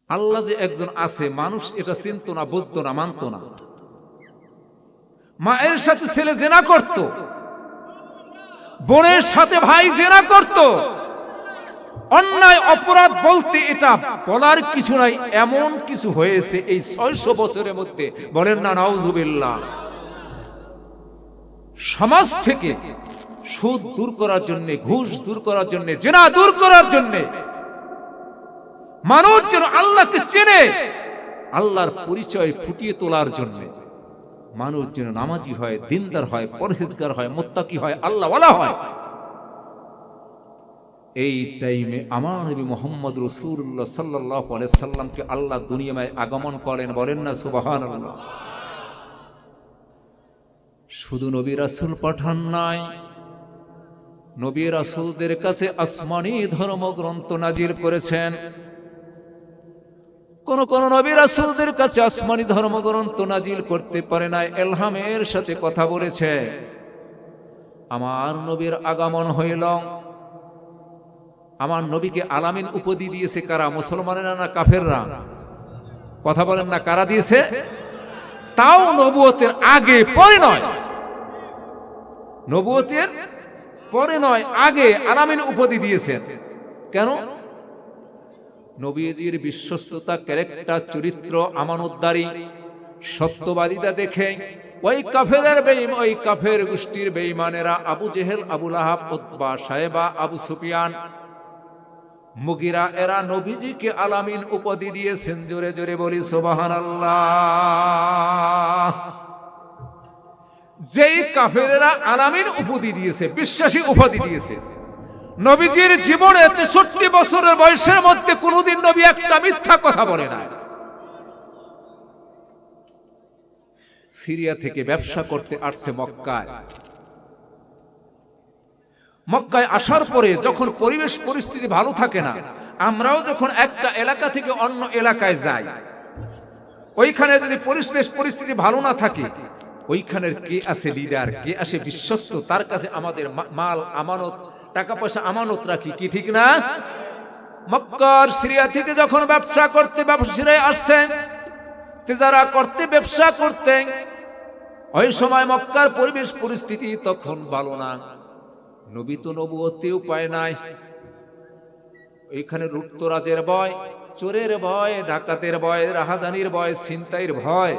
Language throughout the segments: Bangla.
আল্লাহ যে একজন আছে মানুষ এটা চিনতো না, বুঝতো না, মানতো না। মায়ের সাথে ছেলে জেনা করত, বোনের সাথে ভাই জেনা করত। অন্যায় অপরাধ বলতে এটা বলার কিছু নাই, এমন কিছু হয়েছে এই ৬০০ বছরের মধ্যে, বলেন না নাউজুবিল্লাহ। সমাজ থেকে সুদ দূর করার জন্য, ঘুষ দূর করার জন্য, জেনা দূর করার জন্য, মানুষ যেন আল্লাহকে চেনে, আল্লাহর পরিচয় ফুটিয়ে তোলার জন্য, মানুষ যেন নামাজি হয়, দিনদার হয়, পরহেজগার হয়, মুত্তাকি হয়, আল্লাহওয়ালা হয়। এই টাইমে আমার নবী মুহাম্মদ রাসূলুল্লাহ সাল্লাল্লাহু আলাইহি সাল্লামকে আল্লাহ দুনিয়ায় আগমন করেন, বলেন না সুবহানাল্লাহ। শুধু নবী রাসূল পাঠান নাই, নবী রাসূলদের কাছে আসমানি ধর্মগ্রন্থ নাজিল করেছেন। কোন কোন নবী রাসূলদের কাছে আসমানি ধর্মগ্রন্থ নাজিল করতে পারে না, ইলহামের সাথে কথা বলেছে। আমার নবীর আগমন হইল, আমার নবীকে আলামিন উপাধি দিয়েছে কারা? মুসলমানেরা না কাফেররা? কথা বলেন না, কারা দিয়েছে? তাও নবুয়তের আগে পরে নয়, নবুয়তের পরে নয়, আগে আলামিন উপাধি দিয়েছেন। কেন? নবীজির বিশ্বস্ততা, ক্যারেক্টার, চরিত্র, আমানতদারি, সত্যবাদিতা দেখে ওই কাফের গোষ্ঠীর বেঈমানেরা আবু জেহেল, আবু লাহাব, উতবা, সায়েবা, আবু সুফিয়ান, মুগিরা, এরা নবীজিকে আলামিন উপাধি দিয়েছেন। জোরে জোরে বলি সুবহানাল্লাহ। যেই কাফেরেরা আলামিন উপাধি দিয়েছে, বিশ্বাসী উপাধি দিয়েছে, নবীজির জীবনে ৬৩ বছরের বয়সের মধ্যে কোনদিন নবী একটা মিথ্যা কথা বলে না। সিরিয়া থেকে ব্যবসা করতে আসছে মক্কায়। মক্কায় আসার পরে যখন পরিবেশ পরিস্থিতি ভালো থাকে না, আমরাও যখন একটা এলাকা থেকে অন্য এলাকায় যাই, ওইখানে যদি পরিবেশ পরিস্থিতি ভালো না থাকে, ওইখানের কে আছে লিডার, কে আসে বিশ্বস্ত, তার কাছে আমাদের মাল আমানত, টাকা পয়সা আমানত রাখি, কি ঠিক না? মক্কার সিরিয়া থেকে যখন ব্যবসা করতে ব্যবসায়ীরা আসছে, তেজারা করতে, ব্যবসা করতে, ওই সময় মক্কার পরিবেশ পরিস্থিতি তখন ভালো না। নবী তো নবুয়তেও পায় নাই। এইখানে লুটতরাজের ভয়, চোরের ভয়, ডাকাতের ভয়, রাহাজানির ভয়, ছিনতাইয়ের ভয়।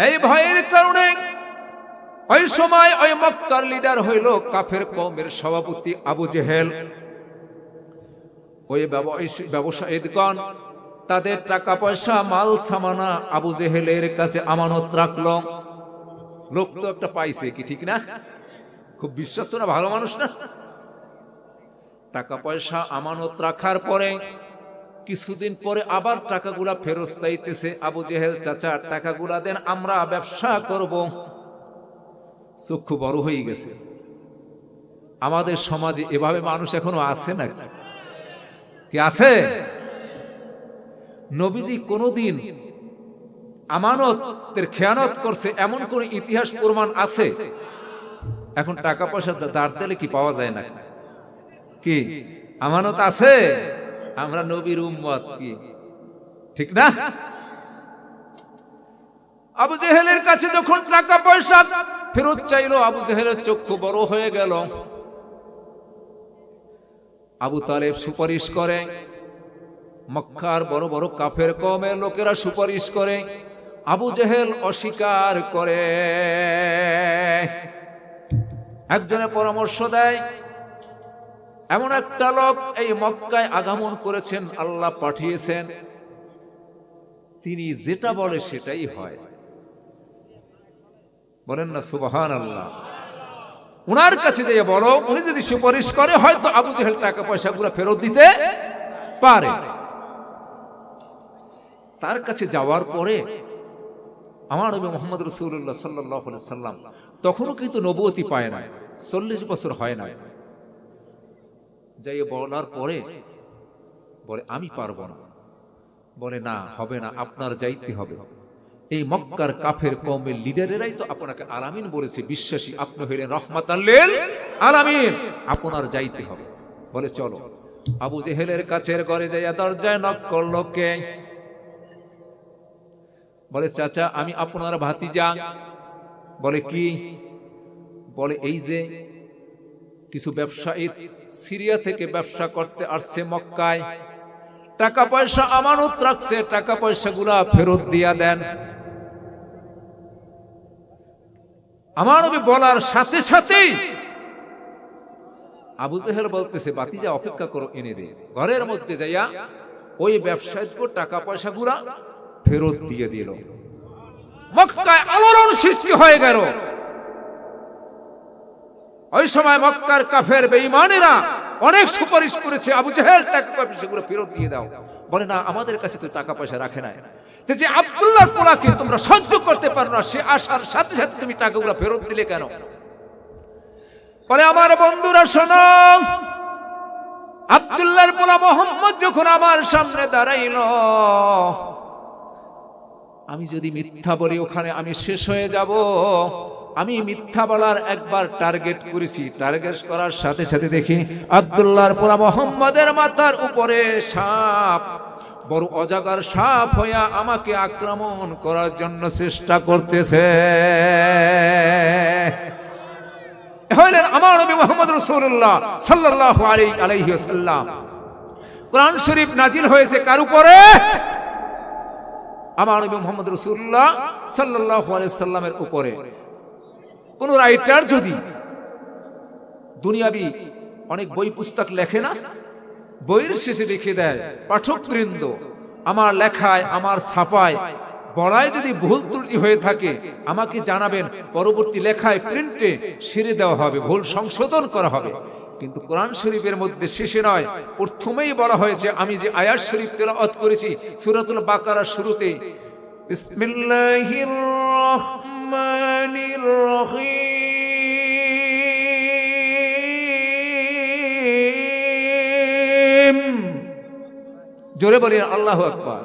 এই ভয়ের কারণে ওই সময় ওই মক্কার লিডার হইল কাফের কওমের সভাপতি আবু জেহেল। ওই ব্যবসায়ীগণ তাদের টাকা পয়সা, মাল সামানা আবু জেহেলের কাছে আমানত রাখলো। লোক তো একটা পাইছে, কি ঠিক না? খুব বিশ্বস্ত না, ভালো মানুষ না? টাকা পয়সা আমানত রাখার পরে কিছুদিন পরে আবার টাকাগুলা ফেরত চাইতেছে। আবু জেহেল, চাচা টাকাগুলা দেন, আমরা ব্যবসা করব। চক্ষু বড় হয়ে গেছে। আমাদের সমাজে এভাবে মানুষ এখনো আছে না? কি আছে? নবীজি কোনদিন আমানতের খেয়ানত করছে এমন কোন ইতিহাস প্রমাণ আছে? এখন টাকা পয়সা ধার দিলে কি পাওয়া যায় না? কি আমানত আছে? আমরা নবীর উম্মত, কি ঠিক না? আবু জেহেলের কাছে যখন টাকা পয়সা ফেরত চাইলো, আবু জেহেলের চক্ষু বড় হয়ে গেল। আবু তালেব সুপারিশ করে, মক্কার বড় বড় কাফের কওমের লোকেরা সুপারিশ করে, আবু জেহেল অস্বীকার করে। একজনের পরামর্শ দেয়, এমন একটা লোক এই মক্কায় আগমন করেছেন, আল্লাহ পাঠিয়েছেন, তিনি যেটা বলে সেটাই হয়। বলেন না সুবহানাল্লাহ। উনার কাছে যেয়ে বলো, উনি যদি সুপারিশ করে হয়তো আবু জেহেল টাকা পয়সাগুলো ফেরত দিতে পারে। তার কাছে যাওয়ার পরে আমার নবী মুহাম্মদ রাসূলুল্লাহ সাল্লাল্লাহু আলাইহি সাল্লাম তখনও কিন্তু নবুয়তি পায় না, ৪০ বছর হয় না। যাই বলার পরে বলে, আমি পারবো না। বলে, না, হবে না, আপনার যাইতে হবে। এই মক্কার কাফের কওমের লিডারেরাই তো আপনাকে আলামিন বলেছে, বিশ্বাসী, আপনি হইলেন রাহমাতাল লিল আলামিন, আপনার যাইতে হবে। বলে চলো। আবু জেহেলের কাছের ঘরে যাইয়া দরজায় নক করলো কে? বলে চাচা আমি আপনার ভাতিজা। বলে কি? বলে এই যে কিছু ব্যবসায়ী সিরিয়া থেকে ব্যবসা করতে আসছে মক্কায়, টাকা পয়সা আমানত রাখছে, টাকা পয়সাগুলা ফেরত দিয়া দেন। আমার নবী বলার সাথে সাথেই আবু জেহেল বলতেছে ভাতিজা অপেক্ষা করো, এনে দে। ঘরের মধ্যে যাইয়া ওই ব্যবসায়ীকে টাকা পয়সাগুলা ফেরত দিয়ে দিল। মক্কায় আলোড়ন সৃষ্টি হয়ে গেল। ওই সময় মক্কার কাফের বেঈমানেরা অনেক সুপারিশ করেছে, আবু জেহেল টাকা পয়সাগুলো ফেরত দিয়ে দাও। বলে না, আমাদের কাছে তো টাকা পয়সা রাখে নাই। যে আব্দুল্লাহর পোলাকে তোমরা সহ্য করতে পারো না, সে আসার সাথে সাথে তুমি টাকাগুলো ফেরত দিলে কেন? বলে আমার বন্ধুরা শোনো, আব্দুল্লাহর পোলা মোহাম্মদ যখন আমার সামনে দাঁড়াইল, আমি যদি মিথ্যা বলি ওখানে আমি শেষ হয়ে যাব। আমি মিথ্যা বলার একবার টার্গেট করেছি, টার্গেট করার সাথে সাথে দেখি আব্দুল্লাহর পোলা মোহাম্মদের মাথার উপরে সাপ, বড় অজাগার সাপ হইয়া আমাকে আক্রমণ করার জন্য চেষ্টা করতেছে। হইলেন আমার নবী মুহাম্মদ রাসূলুল্লাহ সাল্লাল্লাহু আলাইহি ওয়াসাল্লাম। কোরআন শরীফ নাজিল হয়েছে কার উপরে? আমার নবী মুহাম্মদ রাসূলুল্লাহ সাল্লাল্লাহু আলাইহি ওয়াসাল্লামের উপরে। কোন রাইটার যদি দুনিয়াবি অনেক বই পুস্তক লেখে না, বইয়ের শেষে লিখে দেয় পাঠকবৃন্দ আমার লেখায় আমার ছাপায় বড়ায় যদি ভুল ত্রুটি হয়ে থাকে আমাকে জানাবেন, পরবর্তী লেখায় প্রিন্টে সেরে দেওয়া হবে, ভুল সংশোধন করা হবে। কিন্তু কোরআন শরীফের মধ্যে শেষে নয়, প্রথমেই বলা হয়েছে, আমি যে আয়াত শরীফ তেলাওয়াত করেছি সূরাতুল বাকারার শুরুতে, বিসমিল্লাহির রহমানির রহিম, জোরে বলি আল্লাহু আকবার।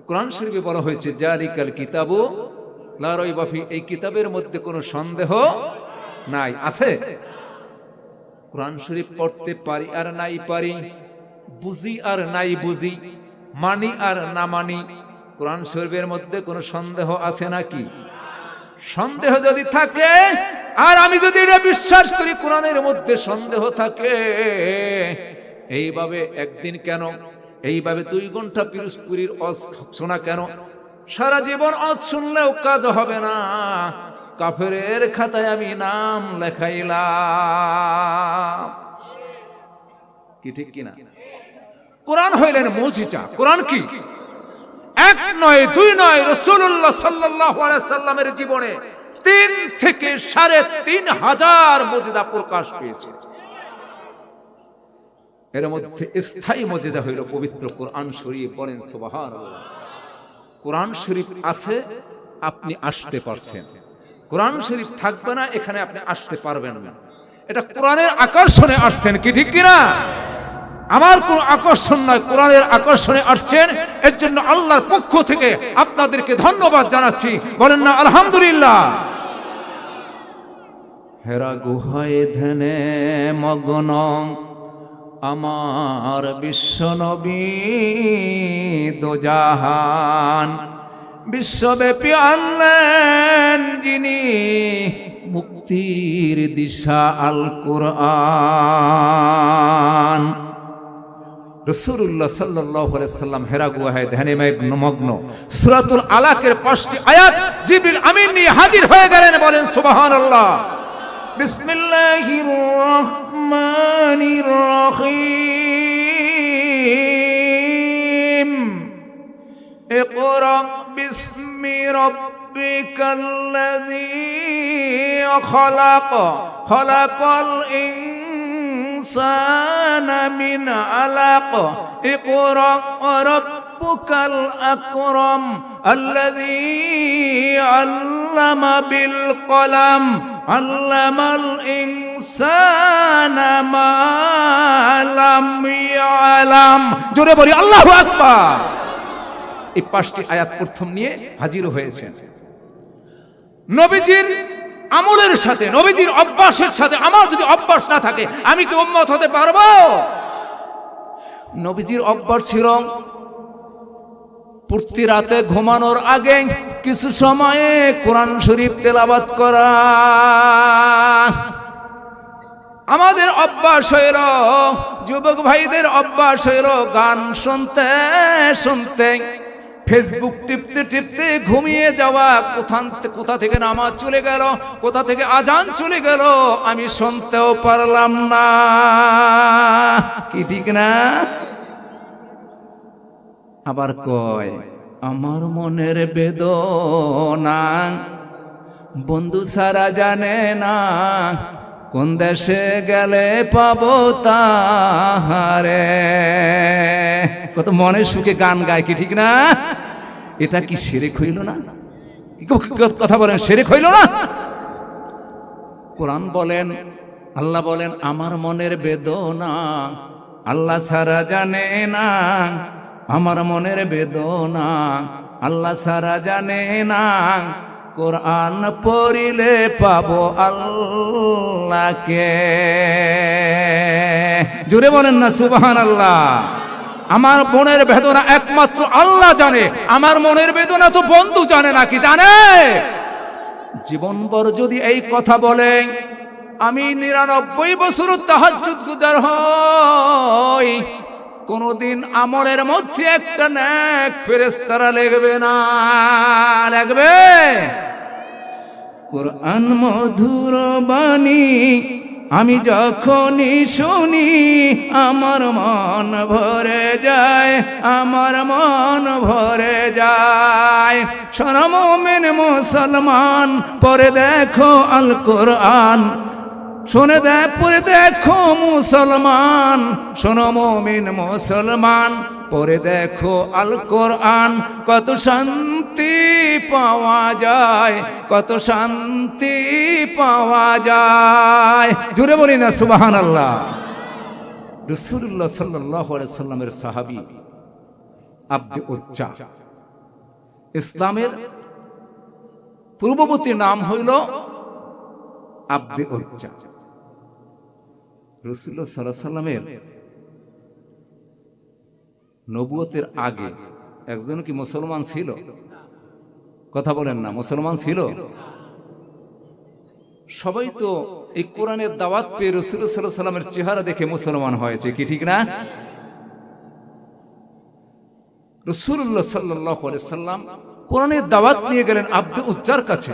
কোরআন শরীফে বলা হয়েছে জালিকাল কিতাবু লা রাইবা ফি, এই কিতাবের মধ্যে কোনো সন্দেহ নাই। আছে? কোরআন শরীফ পড়তে পারি আর নাই পারি, বুঝি আর নাই বুঝি, মানি আর না মানি, কোরআন শরীফের মধ্যে কোনো সন্দেহ আছে নাকি? সন্দেহ যদি থাকে আর আমি যদি এটা বিশ্বাস করি কোরআনের মধ্যে সন্দেহ থাকে, এইভাবে একদিন কেন, এইভাবে 2 ঘন্টা পিরোজপুরীর ওয়াজ শোনা কেন, সারা জীবন ওয়াজ শুনলেও কাজ হবে না। কাফেরের খাতায় আমি নাম লেখাইলাম। কি ঠিক কিনা? কোরআন হইলেন মুজিজা। কোরআন কি? 1 নয় 2 নয়, রাসূলুল্লাহ সাল্লাল্লাহু আলাইহি সাল্লামের জীবনে 3 থেকে 3,500 মুজিজা প্রকাশ পেয়েছে। এর মধ্যে স্থায়ী মুজিজা হইল পবিত্র কোরআন শরীফ। বলেন সুবহানাল্লাহ। কোরআন শরীফ আছে, আপনি আসতে পারছেন। কোরআন শরীফ থাকবে না, এখানে আপনি আসতে পারবেন না। এটা কোরআনের আকর্ষণে আসছেন, কি ঠিক কিনা? আমার কোন আকর্ষণ নয়, কোরআনের আকর্ষণে আসছেন। এর জন্য আল্লাহর পক্ষ থেকে আপনাদেরকে ধন্যবাদ জানাচ্ছি। বলেন না আলহামদুলিল্লাহ। হেরা গুহায় ধ্যানে মগ্ন আমার বিশ্বনবী দোজাহান, বিশ্বব্যাপী আনলেন যিনি মুক্তির দিশা আল কোরআন। রাসূলুল্লাহ সাল্লাল্লাহু আলাইহি সাল্লাম হেরা গুহায় ধ্যানে মগ্ন। সূরাতুল আলাকের 5টি আয়াত জিবরিল আমিন নিয়ে হাজির হয়ে গেলেন। বলেন সুবহানাল্লাহ। বিসমিল্লাহির রহমানির রহিম। ইকরা বিসমি রাব্বিকাল্লাযী খলাক, খলাকাল ইনসানা মিন আলাক, ইকরা রাব্বুকাল আকরাম আল্লাযী আল্লামা বিল কলাম আল্লামাল ইনসানা মা লাম ইয়ালাম। জোরে বলি আল্লাহু আকবার। এই 5টি আয়াত প্রথম নিয়ে হাজির হয়েছেন। নবীজির আমলের সাথে, নবীজির অভ্যাসের সাথে আমার যদি অভ্যাস না থাকে, আমি কি উম্মত হতে পারবো? নবীজির অভ্যাস ছিল প্রতি রাতে ঘুমানোর আগে কিছু সময়ে কোরআন শরীফ তেলাওয়াত করা। আমাদের অভ্যাস হইল, যুবক ভাইদের অভ্যাস হইল গান শুনতে শুনতে, ফেসবুক টিপতে টিপতে ঘুমিয়ে যাওয়া। কোথা থেকে নামাজ চলে গেল, কোথা থেকে আজান চলে গেল, আমি শুনতেও পারলাম না। কি ঠিক না? আবার কয় আমার মনের বেদনা বন্ধু সারা জানে না, কোন দেশে গেলে পাবো তাহারে। কত মনের সুখে গান গায়, কি ঠিক না? এটা কি শিরক হইল না? কথা বলেন, শিরক হইল না? কোরআন বলেন, আল্লাহ বলেন আমার মনের বেদনা আল্লাহ সারা জানে না, আমার মনের বেদনা আল্লাহ সারা জানে না, কোরআন পড়িলে পাবো আল্লাহকে। জোরে বলেন না সুবহানাল্লাহ। আমার মনের বেদনা একমাত্র আল্লাহ জানে, আমার মনের বেদনা তো বন্ধু জানে না। কি জানে? জীবনভর যদি এই কথা বলে, আমি 99 বছর তাহাজ্জুদ গুজার হই, কোনদিন আমলের মধ্যে একটা নেক ফেরেশতারা লিখবে না। লিখবে? কোরআন মধুর বাণী আমি যখনই শুনি, আমার মন ভরে যায়, আমার মন ভরে যায়। শোনো মুমিন মুসলমান, পড়ে দেখো আল কোরআন, শুনে পড়ে দেখো মুসলমান, শোনো মুমিন মুসলমান, পড়ে দেখো আল কোরআন, কত শান্তি পাওয়া যায়, কত শান্তি পাওয়া যায়। জোরে বলি না সুবহানাল্লাহ। রাসূলুল্লাহ সাল্লাল্লাহু আলাইহি সাল্লামের সাহাবী আব্দে উজ্জা, ইসলামের পূর্ববর্তী নাম হইল আব্দে উজ্জা। রাসূলুল্লাহ সাল্লাল্লাহু আলাইহি সাল্লামের নবুয়তের আগে একজন কি মুসলমান ছিল? কথা বলেন না, মুসলমান ছিল? সবাই তো এই কোরআনের দাওয়াত পেয়ে রাসূলুল্লাহ সাল্লাল্লাহু আলাইহি সাল্লামের চেহারা দেখে মুসলমান হয়েছে, কি ঠিক না? রাসূলুল্লাহ সাল্লাল্লাহু আলাইহি সাল্লাম কোরআনের দাওয়াত নিয়ে গেলেন আব্দে উজ্জার কাছে।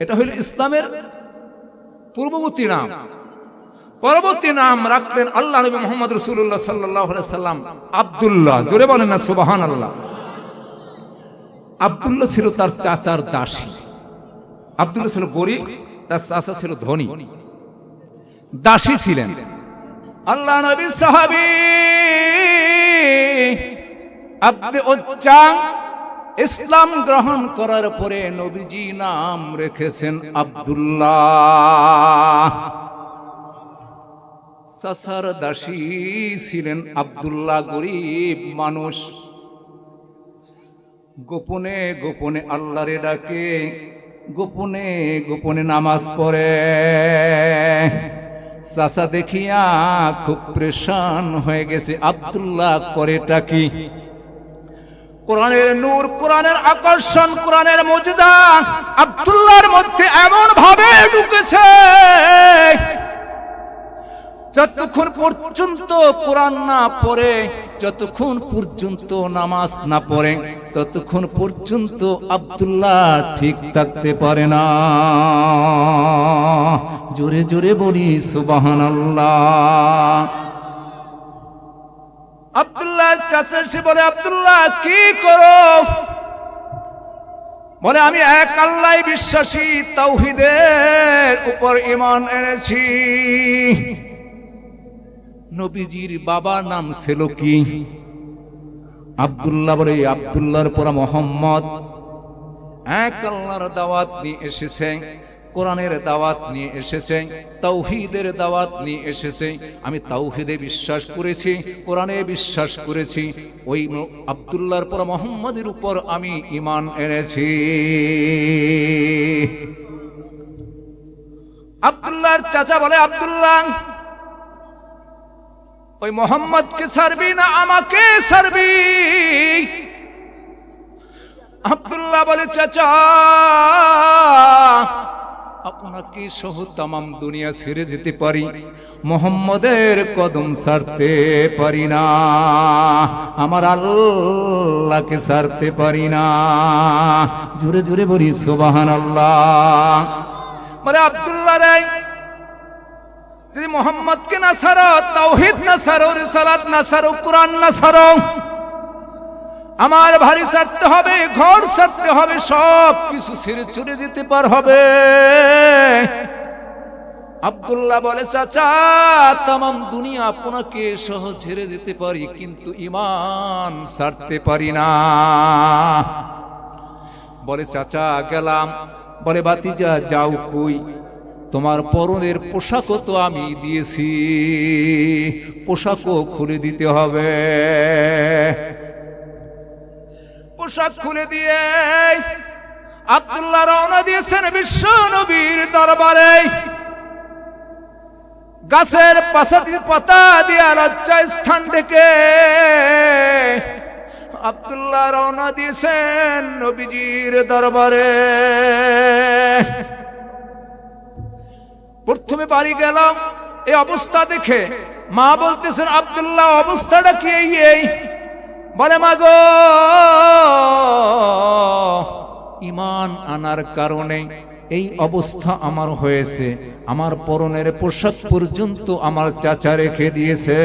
এটা হইল ইসলামের পূর্ববর্তী নাম। পরবর্তী নাম রাখলেন আল্লাহ নবী মুহাম্মদ রাসূলুল্লাহ সাল্লাল্লাহু আলাইহি সাল্লাম আব্দুল্লাহ। জোরে বলেন না সুবহানাল্লাহ। আব্দুল্লাহ ছিল তার চাচার দাসী। আব্দুল্লাহ ছিল গরিব, তার চাচা ছিল ধনী, দাসী ছিলেন। আল্লাহ নবীর সাহাবী আব্দে উজ্জা ইসলাম গ্রহণ করার পরে নবীজি নাম রেখেছেন আব্দুল্লাহ। চাচার দাসী ছিলেন আব্দুল্লাহ, গরিব মানুষ, গোপনে গোপনে আল্লাহরে ডাকে, গোপনে গোপনে নামাজ পড়ে। চাচা দেখিয়া খুব পরেশান হয়ে গেছে, আব্দুল্লাহ করেটা কি? কোরআনের নূর, কোরআনের আকর্ষণ, কোরআনের মুজিজা আব্দুল্লাহর মধ্যে এমন ভাবে ঢুকেছে, যতক্ষণ পর্যন্ত কোরআন না পড়ে, যতক্ষণ পর্যন্ত নামাজ না পড়ে, ততক্ষণ পর্যন্ত আব্দুল্লাহ ঠিক থাকতে পারে না। জোরে জোরে বলি সুবহানাল্লাহ। আব্দুল্লাহ চাচা এসে বলে, আব্দুল্লাহ কি করো? বলে আমি এক আল্লাহ বিশ্বাসী, তাওহীদের উপর ঈমান এনেছি। নবীজির বাবার নাম ছিল কি? আব্দুল্লাহ। বলে আব্দুল্লাহর পর মোহাম্মদ। এক আল্লাহর দাওয়াত নিয়ে এসেছে, কোরআনের দাওয়াত নিয়ে এসেছে, তাওহীদের দাওয়াত নিয়ে এসেছে। আমি তাওহীদে বিশ্বাস করেছি, কোরআনে বিশ্বাস করেছি। ওই আব্দুল্লাহর পর মুহাম্মদের উপর আমি ঈমান এনেছি। আব্দুল্লাহর চাচা বলে, আব্দুল্লাহ ওই মুহাম্মদকে ছাড়বি না আমাকে ছাড়বি? আব্দুল্লাহ বলে, চাচা আপনাকে সহ তামাম দুনিয়া ছেড়ে যেতে পারি, মুহাম্মদের কদম ছাড়তে পারি না, আমার আল্লাহকে ছাড়তে পারি না। জোরে জোরে বলি সুবহানাল্লাহ। বলে, আব্দুল্লাহ রে, যদি মুহাম্মদকে না ছাড়ো, তাওহীদ না ছাড়ো, রিসালাত না ছাড়ো, কোরআন না ছাড়ো, আমার বাড়ি ছাড়তে হবে, ঘর ছাড়তে হবে, সব কিছু ছেড়ে চলে যেতে পার হবে। আব্দুল্লাহ বলে, চাচা তামাম দুনিয়া আপনাকে সহ ছেড়ে যেতে পারি, কিন্তু ঈমান ছাড়তে পারি না। বলে, চাচা গেলাম। বলে, ভাতিজা যাও কই? তোমার পরনের পোশাকও তো আমি দিয়েছি, পোশাকও খুলে দিতে হবে। পোশাক খুলে দিয়ে আব্দুল্লাহ রওনা দিয়েছেন বিশ্ব নবীর দরবারে। গাছের পাতা দিয়ে লজ্জা স্থান ডেকে আব্দুল্লাহ রওনা দিয়েছেন নবীজির দরবারে। প্রথমে বাড়ি গেলাম, এই অবস্থা দেখে মা বলতেছেন, আব্দুল্লাহ অবস্থাটা কি এই? বলে, মা গো, ঈমান আনার কারণে এই অবস্থা আমার হয়েছে। আমার পরনের পোশাক পর্যন্ত আমার চাচা রেখে দিয়েছে।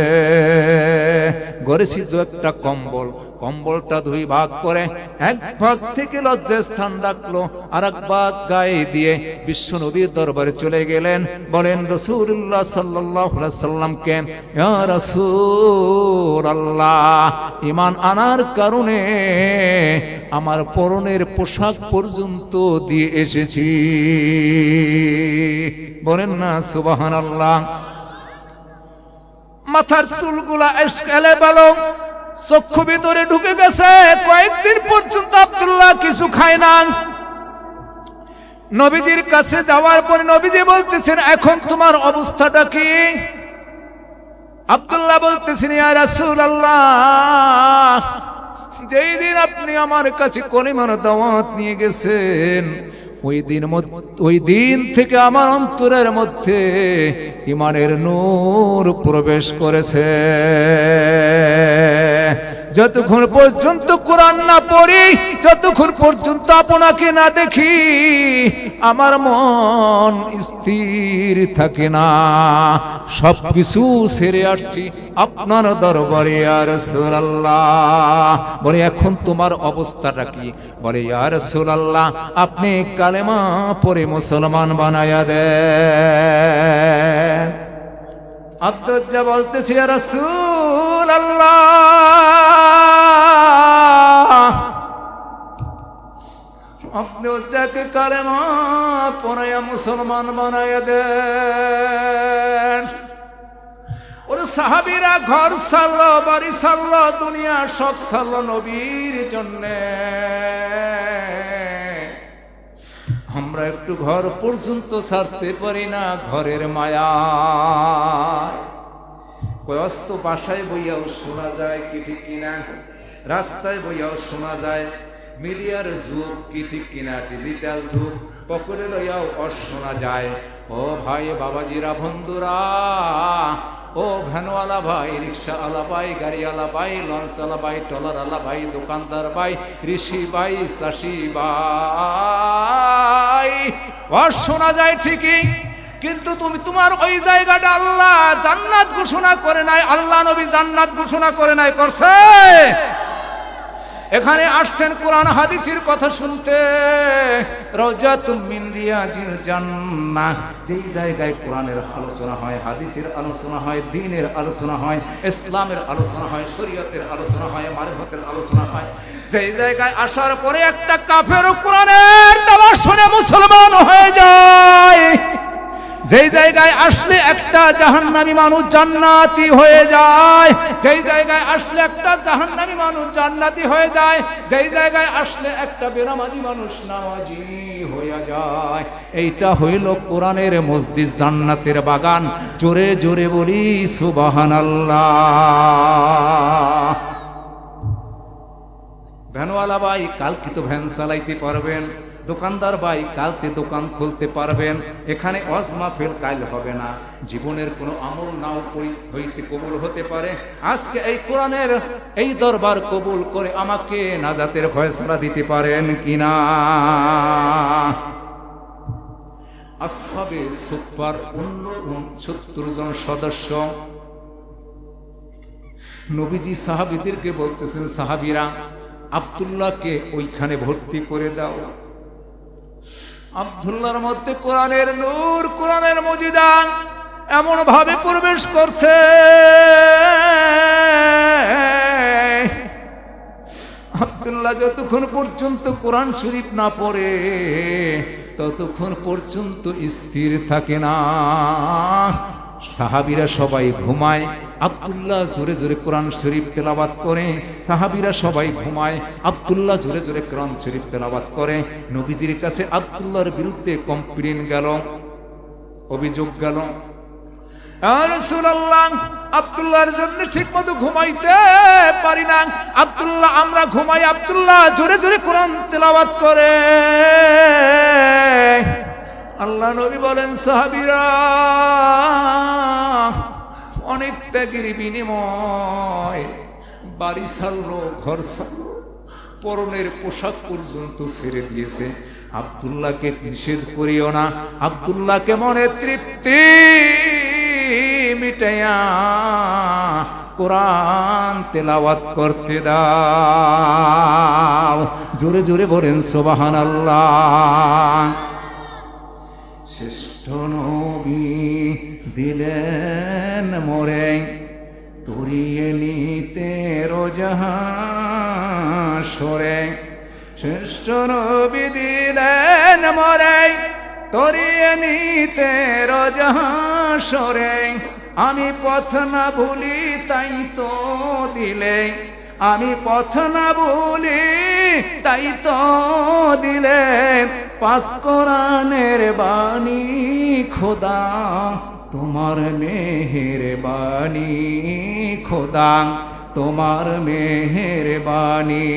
ঘরে ছিল একটা কম্বল, কম্বলটা দুই ভাগ করে এক ভাগ থেকে লজ্জাস্থান রাখলো, আর এক ভাগ গায়ে দিয়ে বিশ্ব নবীর দরবারে চলে গেলেন। বলেন রাসূলুল্লাহ সাল্লাল্লাহু আলাইহি সাল্লামকে, ইয়া রাসূলুল্লাহ, ঈমান আনার কারণে আমার পরনের পোশাক পর্যন্ত দিয়ে এসেছি। বলেন না সুবহানাল্লাহ। মাথার চুলগুলা এসকেলে বলো, চক্ষু ভিতরে ঢুকে গেছে। কয়েকদিন পর্যন্ত আব্দুল্লাহ কিছু খায় না। নবীজির কাছে যাওয়ার পরে নবীজি বলতেছেন, এখন তোমার অবস্থাটা কি? আব্দুল্লাহ বলতেছেন, ইয়া রাসূলুল্লাহ, যেই দিন আপনি আমার কাছে কলিমার দাওয়াত নিয়ে গেছেন, ওই দিন থেকে আমার অন্তরের মধ্যে ঈমানের নূর প্রবেশ করেছে। যতক্ষণ পর্যন্ত কোরআন না পড়ি, যতক্ষণ পর্যন্ত আপনাকে না দেখি, আমার মন স্থির থাকে না। সবকিছু ছেড়ে আসছি আপনার দরবারে ইয়া রাসূলুল্লাহ। বলে, এখন তোমার অবস্থাটা কি? বলে, ইয়া রাসূলুল্লাহ, আপনি কালেমা পড়ে মুসলমান বানায়া দেন। আব্দুল্লাহ বলতেছে, ইয়া রাসূলুল্লাহ, আপনি ওটাকে কালেমা পড়াইয়া মুসলমান বানাইয়া দেন। ওরে সাহাবীরা ঘর ছাড়লো, বাড়ি ছাড়লো, দুনিয়া সব ছাড়লো নবীর জন্যে। আমরা একটু ঘর পর্যন্ত ছাড়তে পারি না ঘরের মায়া। কয়স্ত বাসায় বইয়াও শোনা যায়, কি ঠিক কিনা? রাস্তায় বইয়াও শোনা যায়। মিডিয়ার যুগ, কি ঠিক কিনা? ডিজিটাল যুগ, পকেটে লইয়াও শোনা যায়। ও ভাই, বাবাজিরা, বন্ধুরা, ও ভ্যানওয়ালা ভাই, রিক্সাওয়ালা ভাই, গাড়িওয়ালা ভাই, লঞ্চওয়ালা ভাই, ট্রলারওয়ালা ভাই, দোকানদার ভাই, ঋষি ভাই, চাষি ভাই, শোনা যায় ঠিকই, কিন্তু তোমার ওই জায়গাটা আল্লাহ জান্নাত ঘোষণা করে নাই। আল্লাহ নবী জান্নাত ঘোষণা করে নাই, করছে? এখানে আসছেন কোরআন হাদিসের কথা শুনতে। রাউজাতুম মিন রিয়াজিল জান্নাহ, যেই জায়গায় কোরআনের আলোচনা হয়, হাদিসের আলোচনা হয়, দ্বীনের আলোচনা হয়, ইসলামের আলোচনা হয়, শরীয়তের আলোচনা হয়, মারিফতের আলোচনা হয়, সেই জায়গায় আসার পরে একটা কাফের কোরআনের দাওয়াত শুনে মুসলমান হয়ে যায়, যেই জায়গায় আসলে একটা জাহান্নামী মানুষ জান্নাতি হয়ে যায়, যেই জায়গায় আসলে একটা জাহান্নামী মানুষ জান্নাতি হয়ে যায়, যেই জায়গায় আসলে একটা বেনামাজি মানুষ নামাজি হয়ে যায়। এইটা হইল কোরআনের মসজিদ, জান্নাতের বাগান। জোরে জোরে বলি সুবহানাল্লাহ। ভ্যানওয়ালা ভাই কালকে তো ভ্যান চালাইতে পারবেন, দোকানদার ভাই কালকে দোকান খুলতে পারবেন। এখানে ওয়াজ মাহফিল কাল হবে না, জীবনের কোনো আমল নাও হইতে কবুল হতে পারে। আজকে এই কোরআনের এই দরবার কবুল করে আমাকে নাজাতের ফয়সালা দিতে পারেন কিনা? আসহাবে সুফার 69 জন সদস্য নবীজি সাহাবীদেরকে বলতেছেন, সাহাবীরা আব্দুল্লাহকে ওইখানে ভর্তি করে দাও। আব্দুল্লাহর মধ্যে কোরআনের নূর, কোরআনের মুজিজা এমন ভাবে প্রবেশ করছে, আব্দুল্লাহ যতক্ষণ পর্যন্ত কোরআন শরীফ না পড়ে ততক্ষণ পর্যন্ত স্থির থাকে না। সাহাবীরা সবাই ঘুমায়, আব্দুল্লাহ জোরে জোরে কোরআন শরীফ তেলাওয়াত করে। সাহাবীরা সবাই ঘুমায়, আব্দুল্লাহ জোরে জোরে কোরআন শরীফ তেলাওয়াত করে। নবীজির কাছে আব্দুল্লাহর বিরুদ্ধে কমপ্লেইন গেল, অভিযোগ গেল, ইয়া রাসূলুল্লাহ আব্দুল্লাহর জন্য ঠিকমতো ঘুমাইতে পারি না। আব্দুল্লাহ আমরা ঘুমাই, আব্দুল্লাহ জোরে জোরে কোরআন তেলাওয়াত করে। আল্লাহ নবী বলেন, সাহাবীরা অনেক ত্যাগের বিনিময় বাড়ি ছাড়লো, ঘর ছাড়লো, পরনের পোশাক পর্যন্ত ছেড়ে দিয়েছে। আব্দুল্লাহকে নিষেধ করিও না, আব্দুল্লাহকে মনে তৃপ্তি মিটাইয়া কোরআন তেলাওয়াত করতে দাও। জোরে জোরে বলেন সুবহানাল্লাহ। শ্রেষ্ঠ নবী দিলেন মোরে তরিয়ে নিতে রোজাহান সরে, শ্রেষ্ঠ নবী দিলেন মোরে তরিয়ে নিতে রোজাহান সরে। আমি পথ না ভুলি তাই তো দিলে, আমি পথ না ভুলি তাই তো দিলে, পাক কোরআনের বাণী খোদা তোমার মেহেরবানি, খোদা তোমার মেহেরবানি।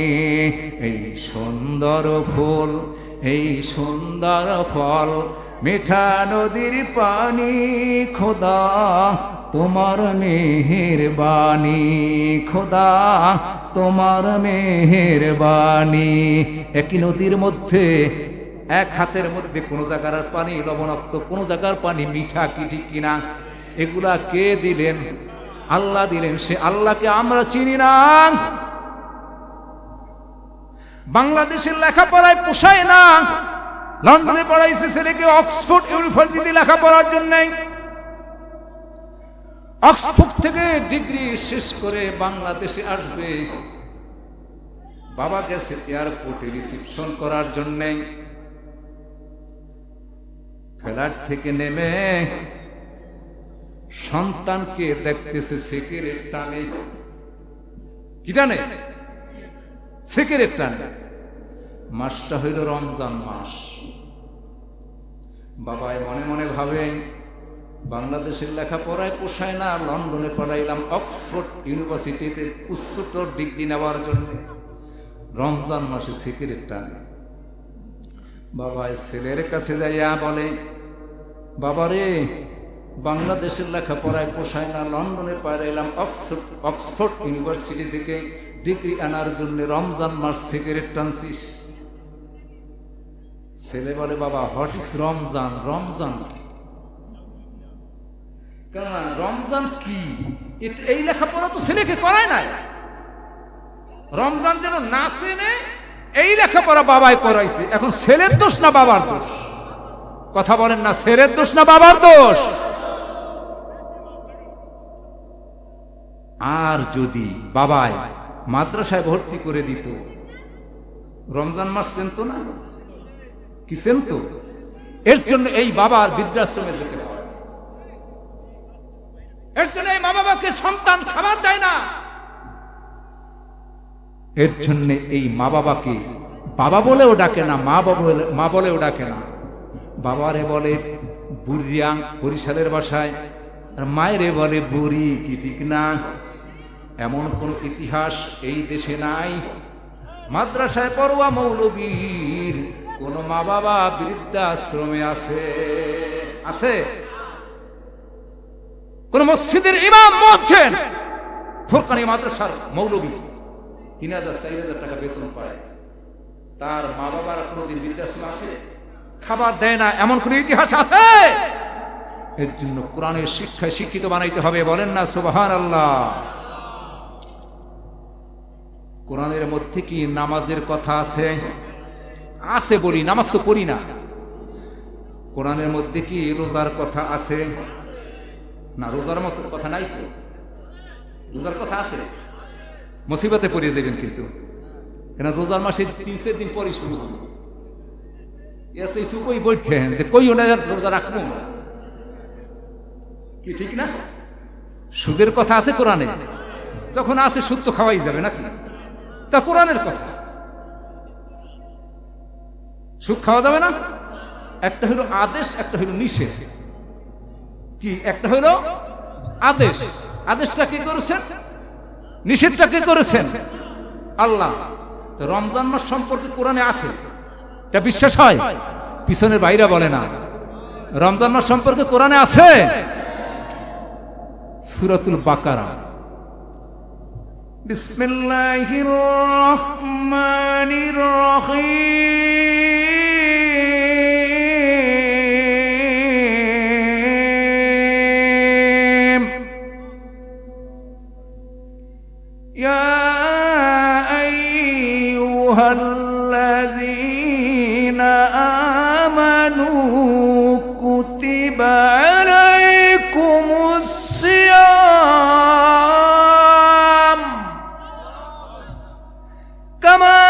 এই সুন্দর ফুল, এই সুন্দর ফল, মিঠা নদীর পানি, খোদা তোমার মেহেরবানি, খোদা তোমার মেহেরবানি। একই নদীর মধ্যে এক হাতের মধ্যে কোন জায়গার পানি লবণাক্ত, কোন জায়গার পানি মিঠা, কি ঠিক কিনা? এগুলা কে দিলেন? আল্লাহ দিলেন। সে আল্লাহকে আমরা চিনি না। বাংলাদেশের লেখাপড়ায় পোষায় না, লন্ডনে পড়াইছে ছেলেকে অক্সফোর্ড ইউনিভার্সিটি লেখাপড়ার জন্য। অক্সফোর্ড থেকে ডিগ্রি শেষ করে বাংলাদেশে আসবে, বাবা গেছে এয়ারপোর্টে রিসিপশন করার জন্য। ফ্লাইট থেকে নেমে সন্তানকে দেখতেছে সিগারেট টানে, কি টানে? সিগারেট টানে। মাসটা হইল রমজান মাস। বাবাই মনে মনে ভাবে, বাংলাদেশের লেখাপড়ায় পোষায় না, লন্ডনে পড়াইলাম, অক্সফোর্ড ইউনিভার্সিটিতে উচ্চতর ডিগ্রি নেওয়ার জন্য, রমজান মাসে সিগারেট টানে। বাবা ছেলের কাছে যাইয়া বলে, বাবারে বাংলাদেশের লেখাপড়ায় পোষায় না, লন্ডনে পড়াইলাম, অক্সফোর্ড ইউনিভার্সিটি থেকে ডিগ্রি আনার জন্য রমজান মাস সিগারেট টানছিস? ছেলে বলে, বাবা হোয়াট ইজ রমজান? রমজান কেন? রমজান কি? এই লেখাপড়া তো ছেলেকে করায় নাই। রমজান যেন না চেনে এই লেখাপড়া বাবাই করাইছে। এখন ছেলের দোষ না বাবার দোষ? কথা বলেন না, ছেলের দোষ না বাবার দোষ? আর যদি বাবাই মাদ্রাসায় ভর্তি করে দিত, রমজান মাস চেনত না, কিসেন তো এর জন্য এই বাবার বৃদ্ধাশ্রমে যেতে হয়। এর জন্য এই মা বাবাকে সন্তান খাবার দেয় না। এর জন্য এই মা বাবাকে বাবা বলেও ডাকে না, মা বলেও ডাকে না। বাবারে বলে বুড়িয়া বরিশালের ভাষায়, আর মায়েরে বলে বুড়ি। কি ঠিক না? এমন কোন ইতিহাস এই দেশে নাই মাদ্রাসায় পড়ুয়া মৌলবীর কোন মা বাবা বৃদ্ধাশ্রমে আছে? আছে? কোন মসজিদের ইমাম বলছেন ফুরকানি মাদ্রাসার মৌলবী ৩,০০০-৪,০০০ টাকা বেতন পায়, তার মা বাবার কোনদিন বৃদ্ধাশ্রমে আছে? খাবার দেয় না, এমন কোন ইতিহাস আছে? এর জন্য কোরআনের শিক্ষায় শিক্ষিত বানাইতে হবে। বলেন না সুবহানাল্লাহ। কোরআনের মধ্যে কি নামাজের কথা আছে? আছে বলি, নামাজ তো পড়ি না। কোরআনের মধ্যে কি রোজার কথা আছে? না, রোজার মতো কথা নাই তো। রোজার কথা আছে, মুসিবতে পড়ে যাবেন কিন্তু। কেন রোজার মাসে ৩-৪ দিন পরে শুরু হবে। এসে সুকই বলছেন যে কই ওনা রোজা রাখবো, কি ঠিক না? সুদের কথা আছে কোরআনে? যখন আছে সুদ তো খাওয়াই যাবে নাকি? তা কোরআনের কথা, সুদ খাওয়া যাবে না? একটা হলো আদেশ, একটা হলো নিষেধ। কি? একটা হলো আদেশ। আদেশটা কি করেছেন? নিষেধটা কি করেছেন? আল্লাহ। তো রমজান মাস সম্পর্কে কোরআনে আছে, এটা বিশ্বাস হয়? পিছনের বাইরা বলে না। রমজান মাস সম্পর্কে কোরআনে আছে। সূরাতুল বাকারা, বিসমিল্লাহির রহমানির রহিম। ইয়া আইয়ুহাল্লাযীনা আমানু কুতিবা আলাইকুমুস সিয়াম কামা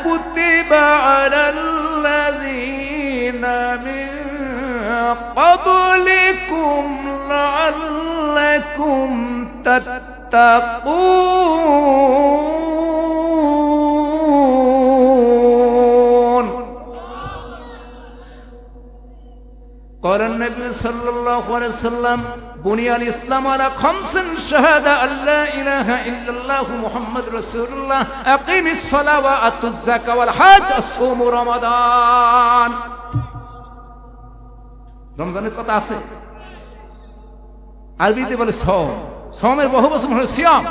কুতিবা আলাল্লাযীনা মিন ক্বাবলিকুম লাআল্লাকুম তাত্তাকুন। قال النبي صلى الله عليه وسلم بني الإسلام على 5 شهادة أن لا إله إلا الله محمد رسول الله أقيم الصلاة وآتوا الزكاة والحج الصوم رمضان। রমজানের কথা আছে, আরবিতে বলে সওম। সওমের বহু বচন হলো সিয়াম।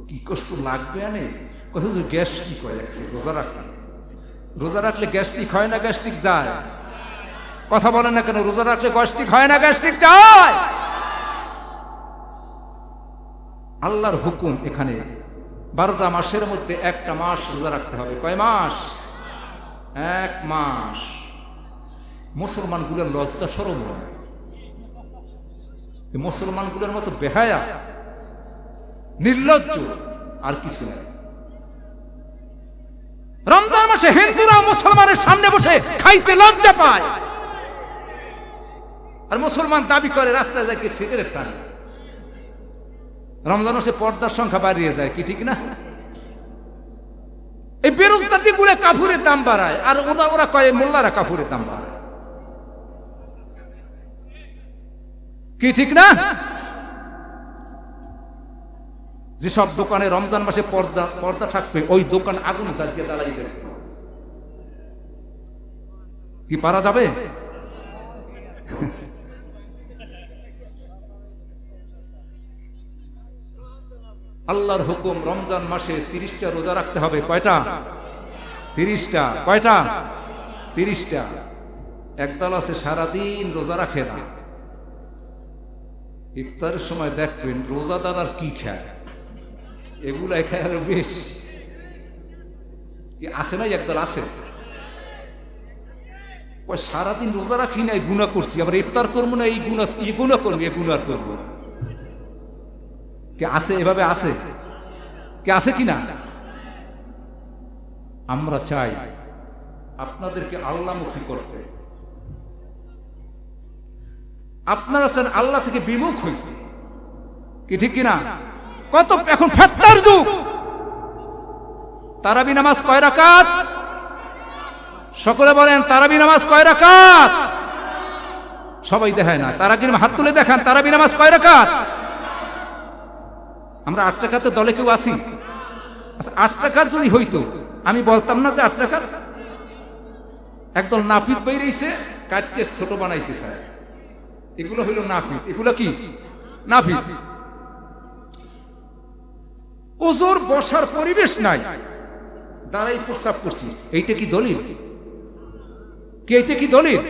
কি কষ্ট লাগবে আনে? হুজুর গ্যাস্ট্রিক হয়ে যাচ্ছে রোজা রাখলে। রোজা রাখলে গ্যাস্ট্রিক হয় না গ্যাস্ট্রিক যায়? কথা বলেন না কেন? রোজা রাখলে গ্যাস্ট্রিক হয় না গ্যাস্ট্রিক যায়? আল্লাহর হুকুম এখানে 12টা মাসের মধ্যে একটা মাস রোজা রাখতে হবে। কয় মাস? 1 মাস। মুসলমানগুলোর লজ্জা শরম হয়, মুসলমানগুলোর মতো বেহায়া নির্লজ্জ আর কিছু নাই। রমজান মাসে হিন্দুরা মুসলমানের সামনে বসে খাইতে লজ্জা পায়, আর মুসলমান দাবি করে রাস্তায় যায় সিগারেট টানে। রমজান মাসে পর্দার সংখ্যা বাড়িয়ে যায়, কি ঠিক না? এই বেরোজগারি গুলো কাপড়ের দাম বাড়ায়, আর ওরা কয় মোল্লারা কাপড়ের দাম বাড়ায়, কি ঠিক না? যেসব দোকানে রমজান মাসে পর্দা থাকবে ওই দোকান আগুন সাজিয়ে জ্বালাইছে, কি পারা যাবে? আল্লাহর হুকুম রমজান মাসে 30টা রোজা রাখতে হবে। কয়টা? 30টা। কয়টা? 30টা। একদল আছে সারাদিন রোজা রাখে না, ইফতারের সময় দেখবেন রোজাদার আর কি খায়, এগুলাই খায় আরো বেশি। আছে না? একদল আছে সারাদিন রোজা রাখি না, গুনাহ করছি, আবার ইফতার করবো না, এই গুনাহ করবো, এই গুনাহ করবো। কে আছে এভাবে? আছে? কে আছে কিনা? আমরা চাই আপনাদেরকে আল্লাহমুখী করতে, আপনারা চান আল্লাহ থেকে বিমুখ হইতে, কি ঠিক কিনা? কত এখন ফেতনার যুগ। তারাবি নামাজ কয় রাকাত? সকলে বলেন তারাবি নামাজ কয় রাকাত? সবাই দেখায় না, তারা কিন্তু হাত তুলে দেখান তারাবি নামাজ কয় রাকাত? আমরা 8 রাকাতের দলে কেউ আছি? আচ্ছা 8 রাকাত যদি হইতো আমি বলতাম না যে 8 রাকাত? একদল নাপিত বেরিয়েছে, কাটতে ছোট বানাইতে চায়, এগুলো হইল নাপিত। এগুলো কি নাপিত? ওজোর বসার পরিবেশ নাই, দাঁড়াই প্রস্তাব করছি, এইটা কি দলিল? কি এইটা কি দলিল?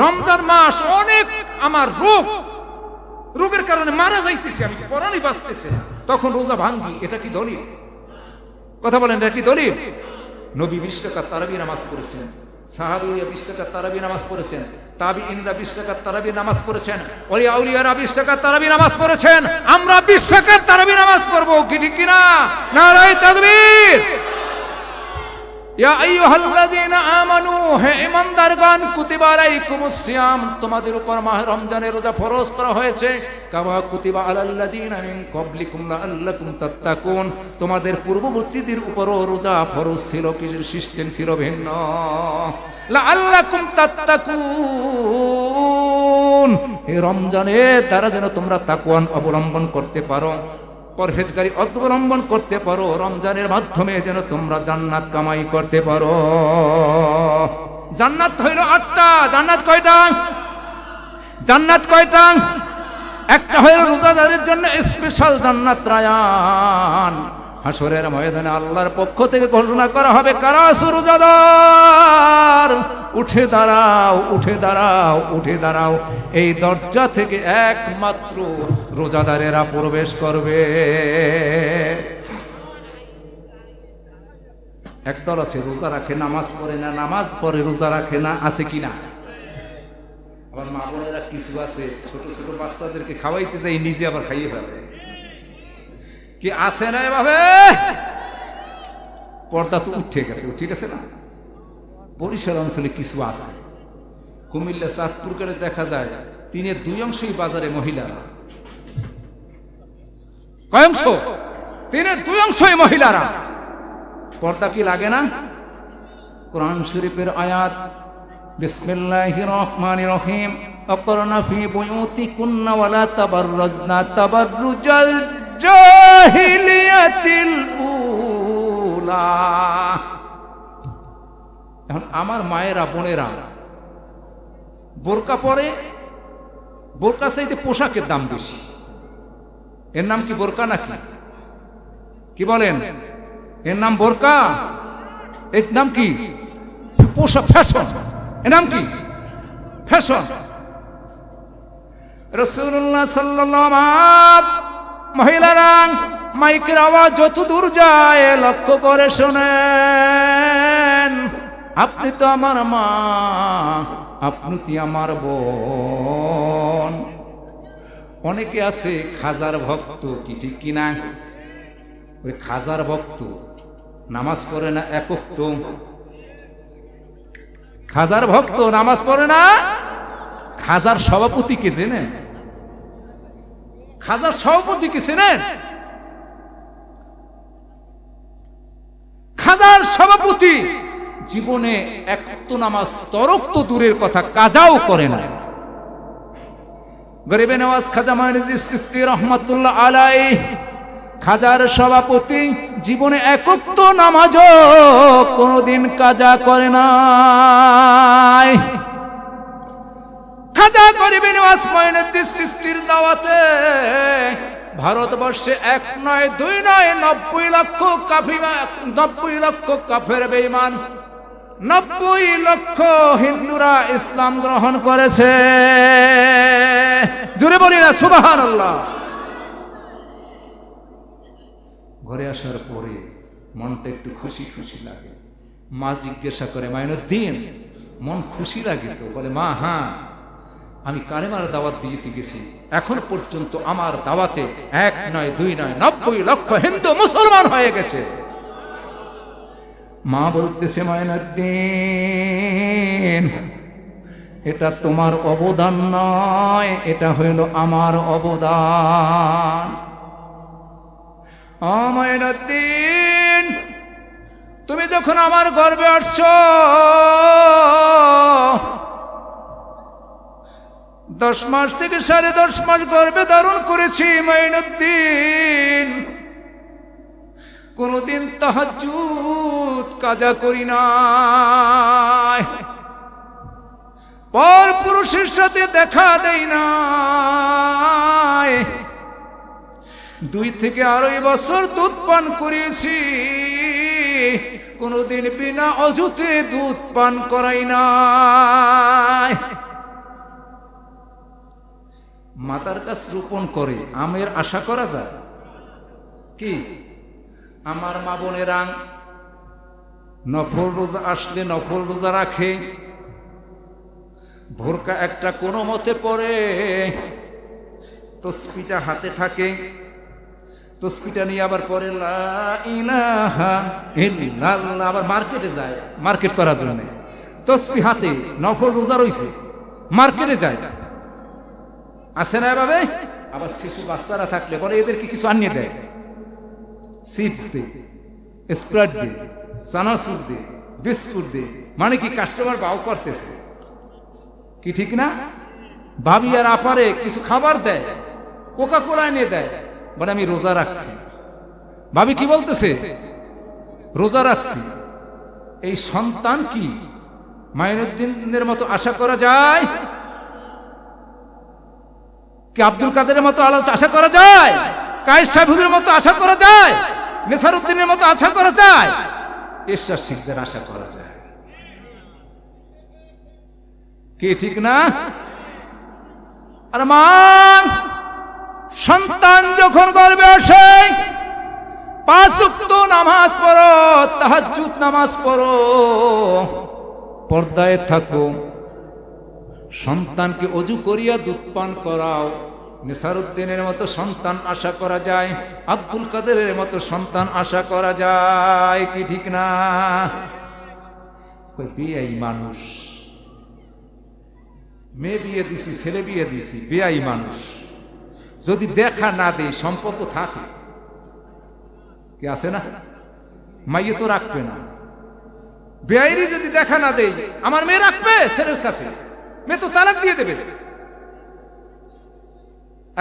রমজান মাস, অনেক আমার রোগের কারণে মারা যাইতেছে, আমি পরাণই বাঁচতেছে না, তখন রোজা ভাঙ্গি, এটা কি দলিল? কথা বলেন, এটা কি দলিল? নবী 20 রাকাত তারাবি নামাজ পড়েছেন, সাহাবীরা 20 রাকাত তারাবি নামাজ পড়েছেন, তাবিঈনরা 20 রাকাত তারাবি নামাজ পড়েছেন, ওলি আউলিয়ারা 20 রাকাত তারাবি নামাজ পড়েছেন, আমরা 20 রাকাত তারাবি নামাজ পড়বো, কি ঠিক কিনা? নারায়ে তাকবীর। ইয়া আইয়ুহাল্লাযীনা আমানু, হে ঈমানদারগণ, কুতিবা আলাইকুমুস সিয়াম, তোমাদের উপর মাহ রমজানের রোজা ফরজ করা হয়েছে, কামা কুতিবা আলাল্লাযীনা মিন ক্বাবলিকুম লাআল্লাকুম তাত্তাকুন, তোমাদের পূর্ববর্তীদের উপরও রোজা ফরজ ছিল, কিসের সিস্টেম ছিল ভিন্ন, লাআল্লাকুম তাত্তাকুন, এই রমজানের দ্বারা যেন তোমরা তাকওয়ান অবলম্বন করতে পারো, পরহেজগারি অবলম্বন করতে পারো, রমজানের মাধ্যমে যেন তোমরা জান্নাত কামাই করতে পারো। জান্নাত হইল 8টা। জান্নাত কয়টা? জান্নাত কয়টা? একটা হইল রোজাদারের জন্য স্পেশাল জান্নাত রায়ান, হাসরের ময়দানে আল্লাহর পক্ষ থেকে ঘোষণা করা হবে, কারা আছো রোজাদার, উঠে দাঁড়াও, উঠে দাঁড়াও, উঠে দাঁড়াও। এই দরজা থেকে একমাত্র রোজাদারেরা প্রবেশ করবে। একদল আছে রোজা রাখে, নামাজ পড়ে না, নামাজ পড়ে রোজা রাখে না, আছে কিনা? আবার মা বোনেরা কিছু আছে ছোট ছোট বাচ্চাদেরকে খাওয়াইতে যাই, নিজে আবার খাইয়ে ফেলে, কি আছে না? এভাবে পর্দা তো উঠে গেছে, ঠিক আছে না? বরিশাল অঞ্চলে কিছু আছে, কুমিল্লা চাঁদপুর করে দেখা যায় 3-2 অংশই বাজারে মহিলারা। কয় অংশ? 3-2 অংশই মহিলারা। পর্দা কি লাগে না? কোরআন শরীফের আয়াত, বিসমিল্লাহির রহমানির রহিম, আকারনা ফি বুয়ুতিকুন্না ওয়ালা তাবাররাজনা তাবাররুজাল জাহিলিয়াতিল উলা। এখন আমার মায়েরা বোনেরা বোরকা পরে, বোরকা চাইতে পোশাকের দাম বেশি। এর নাম কি বোরকা নাকি? কি বলেন? এর নাম বোরকা? এর নাম কি? পোশাক, ফ্যাশন। এর নাম কি? ফ্যাশন। রাসূলুল্লাহ সাল্লাল্লাহু আলাইহি, মহিলারা মাইকের আওয়াজ যত দূর যায় লক্ষ্য করে শোনেন, আপনি তো আমার মা, আপনি তো আমার বোন। অনেকে আছে খাজার ভক্ত, কি ঠিক কিনা? ওই খাজার ভক্ত নামাজ পড়ে না, একক তো খাজার ভক্ত নামাজ পড়ে না। খাজার সভাপতি কে জেনেন? খাজার সভাপতি কে চেনেন? খাজার সভাপতি জীবনে একাত্ত নামাজ তরক তো দূরের কথা, কাজাও করে না। গরিবে নওয়াজ খাজা মাইনুদ্দিন চিশতি রহমাতুল্লাহ আলাইহি, খাজার সভাপতি জীবনে একাত্ত নামাজও কোনোদিন কাজা করে নাই। খাজা গরিবে নওয়াজ মাইনুদ্দিন চিশতির দাওয়াতে ভারতবর্ষে 1 নয় 2 নয় 90 লক্ষ কাফের বেঈমান, 90 লক্ষ হিন্দুরা ইসলাম গ্রহণ করেছে। জোরে বলি না সুবহানাল্লাহ। ঘরে আসার পরে মনটা একটু খুশি খুশি লাগে। মা জিজ্ঞাসা করে, মাইনুদ্দিন মন খুশি লাগে তো? বলে, মা হ্যাঁ, আমি কালেমার দাওয়াত দিতে গেছি, এখন পর্যন্ত আমার দাওয়াতে 1 নয় 2 নয় 90 লক্ষ হিন্দু মুসলমান হয়ে গেছে। মা বলতেছে মঈনুদ্দিন, এটা তোমার অবদান নয়, এটা হইল আমার অবদান। মঈনুদ্দিন, তুমি যখন আমার গর্ভে আসছো 10 মাস থেকে 10.5 মাস গর্ভে ধারণ করেছি মঈনুদ্দিন, কোনদিন তাহাজ্জুদ কাজা করি নাই, পর পুরুষের সাথে দেখা দেই নাই, 2 থেকে 2.5 বছর দুধ পান করেছি, কোনদিন বিনা অজুতে দুধ পান করাই নাই। মাতার গাছ রোপণ করে আমের আশা করা যায় কি? আমার মা বোনেরা নফল রোজা আসলে নফল রোজা রাখে, ভোরকা একটা কোনো মতে পড়ে, তসবিটা হাতে থাকে, তসবিটা নিয়ে আবার পরে লা ইলাহা ইল্লাল্লাহ, আবার মার্কেটে যায় মার্কেট করার জন্য, তসবি হাতে নফল রোজা রইছে, মার্কেটে যায়, আছে না এভাবে? আবার শিশু বাচ্চারা থাকলে বলে এদেরকে কিছু আনিয়ে দেয়, চিপস দে, স্প্রাইট দে, চানাচুর দে, বিস্কুট দে, মানে কি কাস্টমার বাও করতেছে কি, ঠিক না? ভাবি আর আপারে কিছু খাবার দেয়, কোকা কোলা এনে দেয়, বলে আমি রোজা রাখছি। ভাবি কি বলতেছে? রোজা রাখছি। এই সন্তান কি মঈনুদ্দিনের মতো আশা করা যায়? কি আব্দুল কাদেরের মতো আশা করা যায়? কায়েস সাহেবের মতো আশা করা যায়? নেসারউদ্দিনের মতো আশা করা যায়? ঈশ্বর শিখদের আশা করা যায় কি, ঠিক না? আর মা সন্তান যখন গর্ভে আসে 5 ওয়াক্ত নামাজ পড়ো, তাহাজ্জুদ নামাজ পড়ো, পর্দায় থাকো, সন্তানকে ওযু করিয়া দুধ পান করাও। নেসারউদ্দিনের মতো সন্তান আশা করা যায়, আব্দুল কাদেরের মতো সন্তান আশা করা যায় কি, ঠিক না? বেয়াই মানুষ, মেয়ে বিয়ে দিছি, ছেলে বিয়ে দিছি, বেয়াই মানুষ যদি দেখা না দেয় সম্পর্ক থাকে কি, আছে না? মাইয়ে তো রাখবে না, বেয়াইরি যদি দেখা না দেয় আমার মেয়ে রাখবে ছেলের কাছে? মেয়ে তো তালাক দিয়ে দেবে।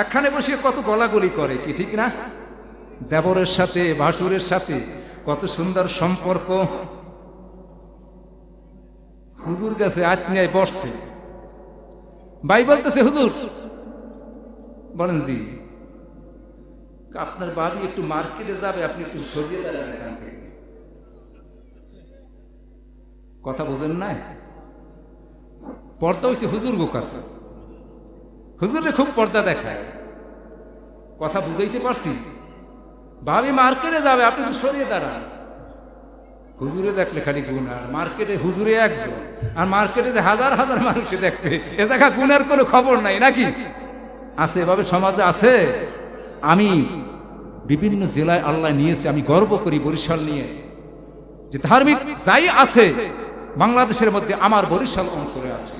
একখানে বসে কত গলাগলি করে কি, ঠিক না? দেবরের সাথে ভাসুরের সাথে কত সুন্দর সম্পর্ক, হুজুর কাছে আত্মীয় বসছে, ভাই বলতেছে হুজুর, বলেন জি, আপনার বাবি একটু মার্কেটে যাবে, আপনি একটু সরিয়ে দাঁড়ান এখান থেকে। কথা বোঝেন না? পর্দা হয়েছে হুজুর গো কাছে, হুজুরে খুব পর্দা দেখায়, কথা বুঝাইতে পারছি? ভাবি মার্কেটে যাবে, আপনি একটু সরিয়ে দাঁড়ান। হুজুরে দেখলে খালি গুণ, আর মার্কেটে হুজুরে একজন, আর মার্কেটে যে হাজার হাজার মানুষে দেখবে, এ জায়গা গুণের কোনো খবর নাই নাকি? আছে, এভাবে সমাজে আছে। আমি বিভিন্ন জেলায় আল্লাহ নিয়েছে, আমি গর্ব করি বরিশাল নিয়ে, যে ধার্মিক যাই আছে বাংলাদেশের মধ্যে আমার বরিশাল অঞ্চলে আছে।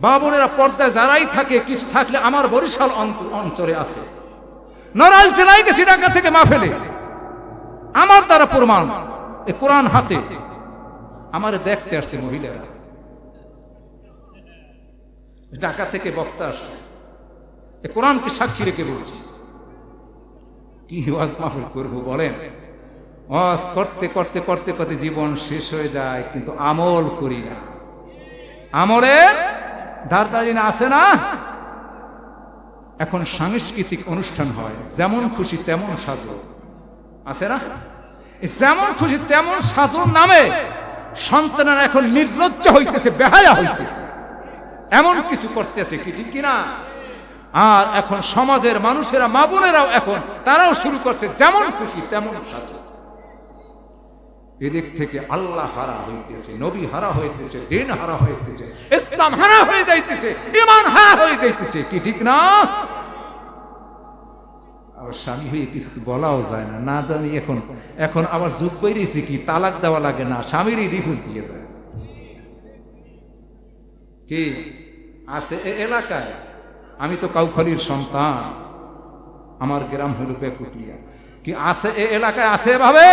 বাবনেরা পর্দায় যারাই থাকে, কিছু থাকলে আমার বরিশাল অঞ্চলে আছে। নড়াইল জেলায় গেছি ঢাকা থেকে মাহফিলে, আমার দ্বারা প্রমাণ, এ কোরআন হাতে আমারে দেখতে আসছে মহিলারা, ঢাকা থেকে বক্তা আসছে, এ কোরআনকে সাক্ষী রেখে বলছি। কি ওয়াজ মাহফিল করবো বলেন? ওয়াজ করতে করতে করতে করতে জীবন শেষ হয়ে যায়, কিন্তু আমল করি না। আমলের ধারদারি না, আছে না? এখন সাংস্কৃতিক অনুষ্ঠান হয়, যেমন খুশি তেমন সাজো, আছে না? যেমন খুশি তেমন সাজোর নামে সন্তানেরা এখন নির্লজ্জ হইতেছে, বেহায়া হইতেছে, এমন কিছু করতেছে কি, ঠিক কিনা? আর এখন সমাজের মানুষেরা, মা বোনেরাও এখন তারাও শুরু করছে যেমন খুশি তেমন সাজো। এদিক থেকে আল্লাহ হারা হইতেছে, নবী হারা হইতেছে, দিন হারা হইতেছে, ইসলাম হারা হয়ে যাইতেছে, ঈমান হারা হয়ে যাইতেছে কি, ঠিক না? স্বামী হয়ে কিছু তো বলাও যায় না, না জানি এখন এখন আবার যুগ বেরিয়েছে কি তালাক দেওয়া লাগে না, স্বামীরই ডিভোর্স দিয়ে যায়। কি আছে এ এলাকায়? আমি তো কাউখালীর সন্তান, আমার গ্রাম হইল বেকুটিয়া। কি আছে এ এলাকায়? আছে এভাবে?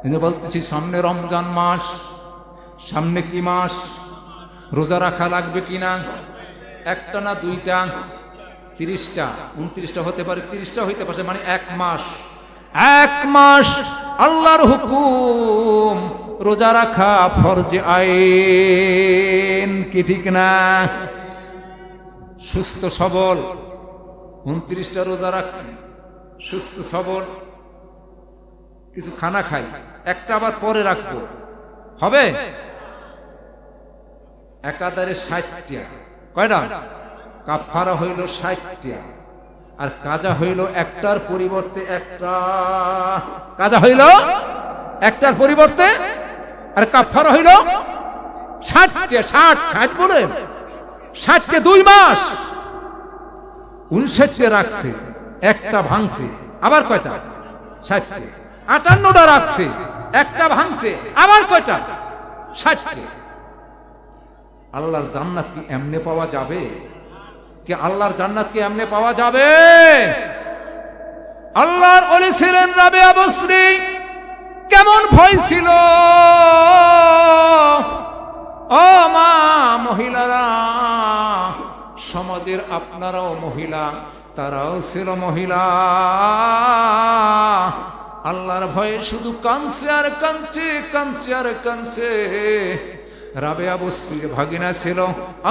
কিন্তু বলতেছি সামনে রমজান মাস, সামনে কি মাস? রোজা রাখা লাগবে কিনা? একটা না দুইটা? 30টা 29টা হতে পারে, 30টা হইতে পারে, মানে এক মাস। এক মাস আল্লাহর হুকুম, রোজা রাখা ফরজে আইন, কি ঠিক না? সুস্থ সবল 29টা রোজা রাখছি, সুস্থ সবল, কিছু খানা খাই, একটা আবার পরে রাখবো, হবে? একাধারে 60টা, কয়টা? কাফারা হইল 60টা, আর কাজা হইল একটার পরিবর্তে একটা। কাজা হইল একটার পরিবর্তে, আর কাফারা হইল 60টা। 60 বলেন, 60টা 2 মাস। 59টা রাখছে, একটা ভাঙছে, আবার কয়টা? 60টা। 58টা রাখছে, একটা ভাঙছে, আবার কয়টা? 60টা। আল্লাহর জান্নাত কি এমনে পাওয়া যাবে? কি আল্লাহর জান্নাত কি এমনে পাওয়া যাবে? আল্লাহর ওলি ছিলেন রাবেয়া বসরি। কেমন ভয় ছিল ও মা, মহিলারা, সমাজের আপনারাও মহিলা, তারাও ছিল মহিলা। আল্লাহর ভয়ে শুধু কাঁদছে আর কাঁদছে, কাঁদছে আর কাঁদছে। রাবেয়া বস্তির ভাগিনা ছিল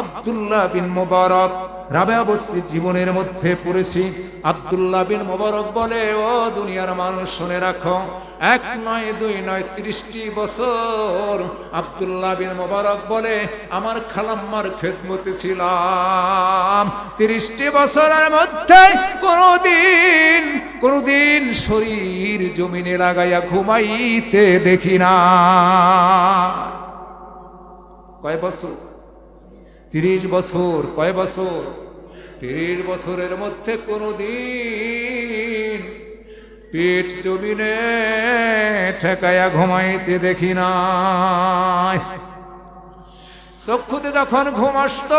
আব্দুল্লাহ বিন মুবারক। রাবেয়া বস্তির জীবনের মধ্যে পড়েছি। আব্দুল্লাহ বিন মুবারক বলে, ও দুনিয়ার মানুষ শুনে রাখো, 1 নয় 2 নয় 30টি বছর আব্দুল্লাহ বিন মুবারক বলে আমার খালাম্মার খেদমতে ছিলাম। 30টি বছরের মধ্যে কোনদিন শরীর জমিনে লাগাইয়া ঘুমাইতে দেখি না। কয় বছর? 30 বছর। কয় বছর? 30 বছরের মধ্যে কোনদিন পেট জমিনে ঠেকায়া ঘুমাইতে দেখি না। চক্ষুতে যখন ঘুম আসত,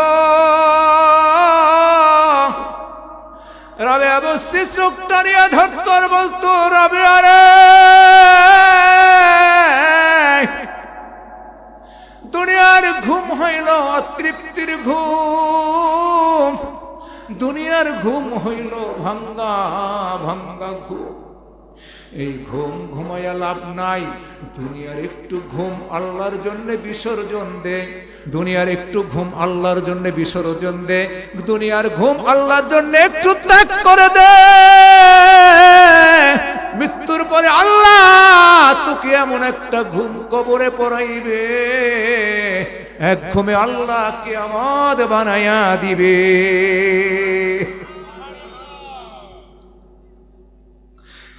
রাবেয়া বস্তি চোখ টানিয়া ধরত, বলতো, রাবেয়া রে, দুনিয়ার ঘুম হইল অতৃপ্তির ঘুম, দুনিয়ার ঘুম হইল ভাঙ্গা ভাঙ্গা ঘুম। এই ঘুম ঘুমাইয়া লাভ নাই। দুনিয়ার একটু ঘুম আল্লাহর জন্য বিসর্জন দে, দুনিয়ার একটু ঘুম আল্লাহর জন্য বিসর্জন দে, দুনিয়ার ঘুম আল্লাহর জন্য একটু ত্যাগ করে দে। মৃত্যুর পরে আল্লাহ তোকে এমন একটা ঘুম কবরে পড়াইবে, এক ঘুমে আল্লাহ কিয়ামত বানাইয়া দিবে।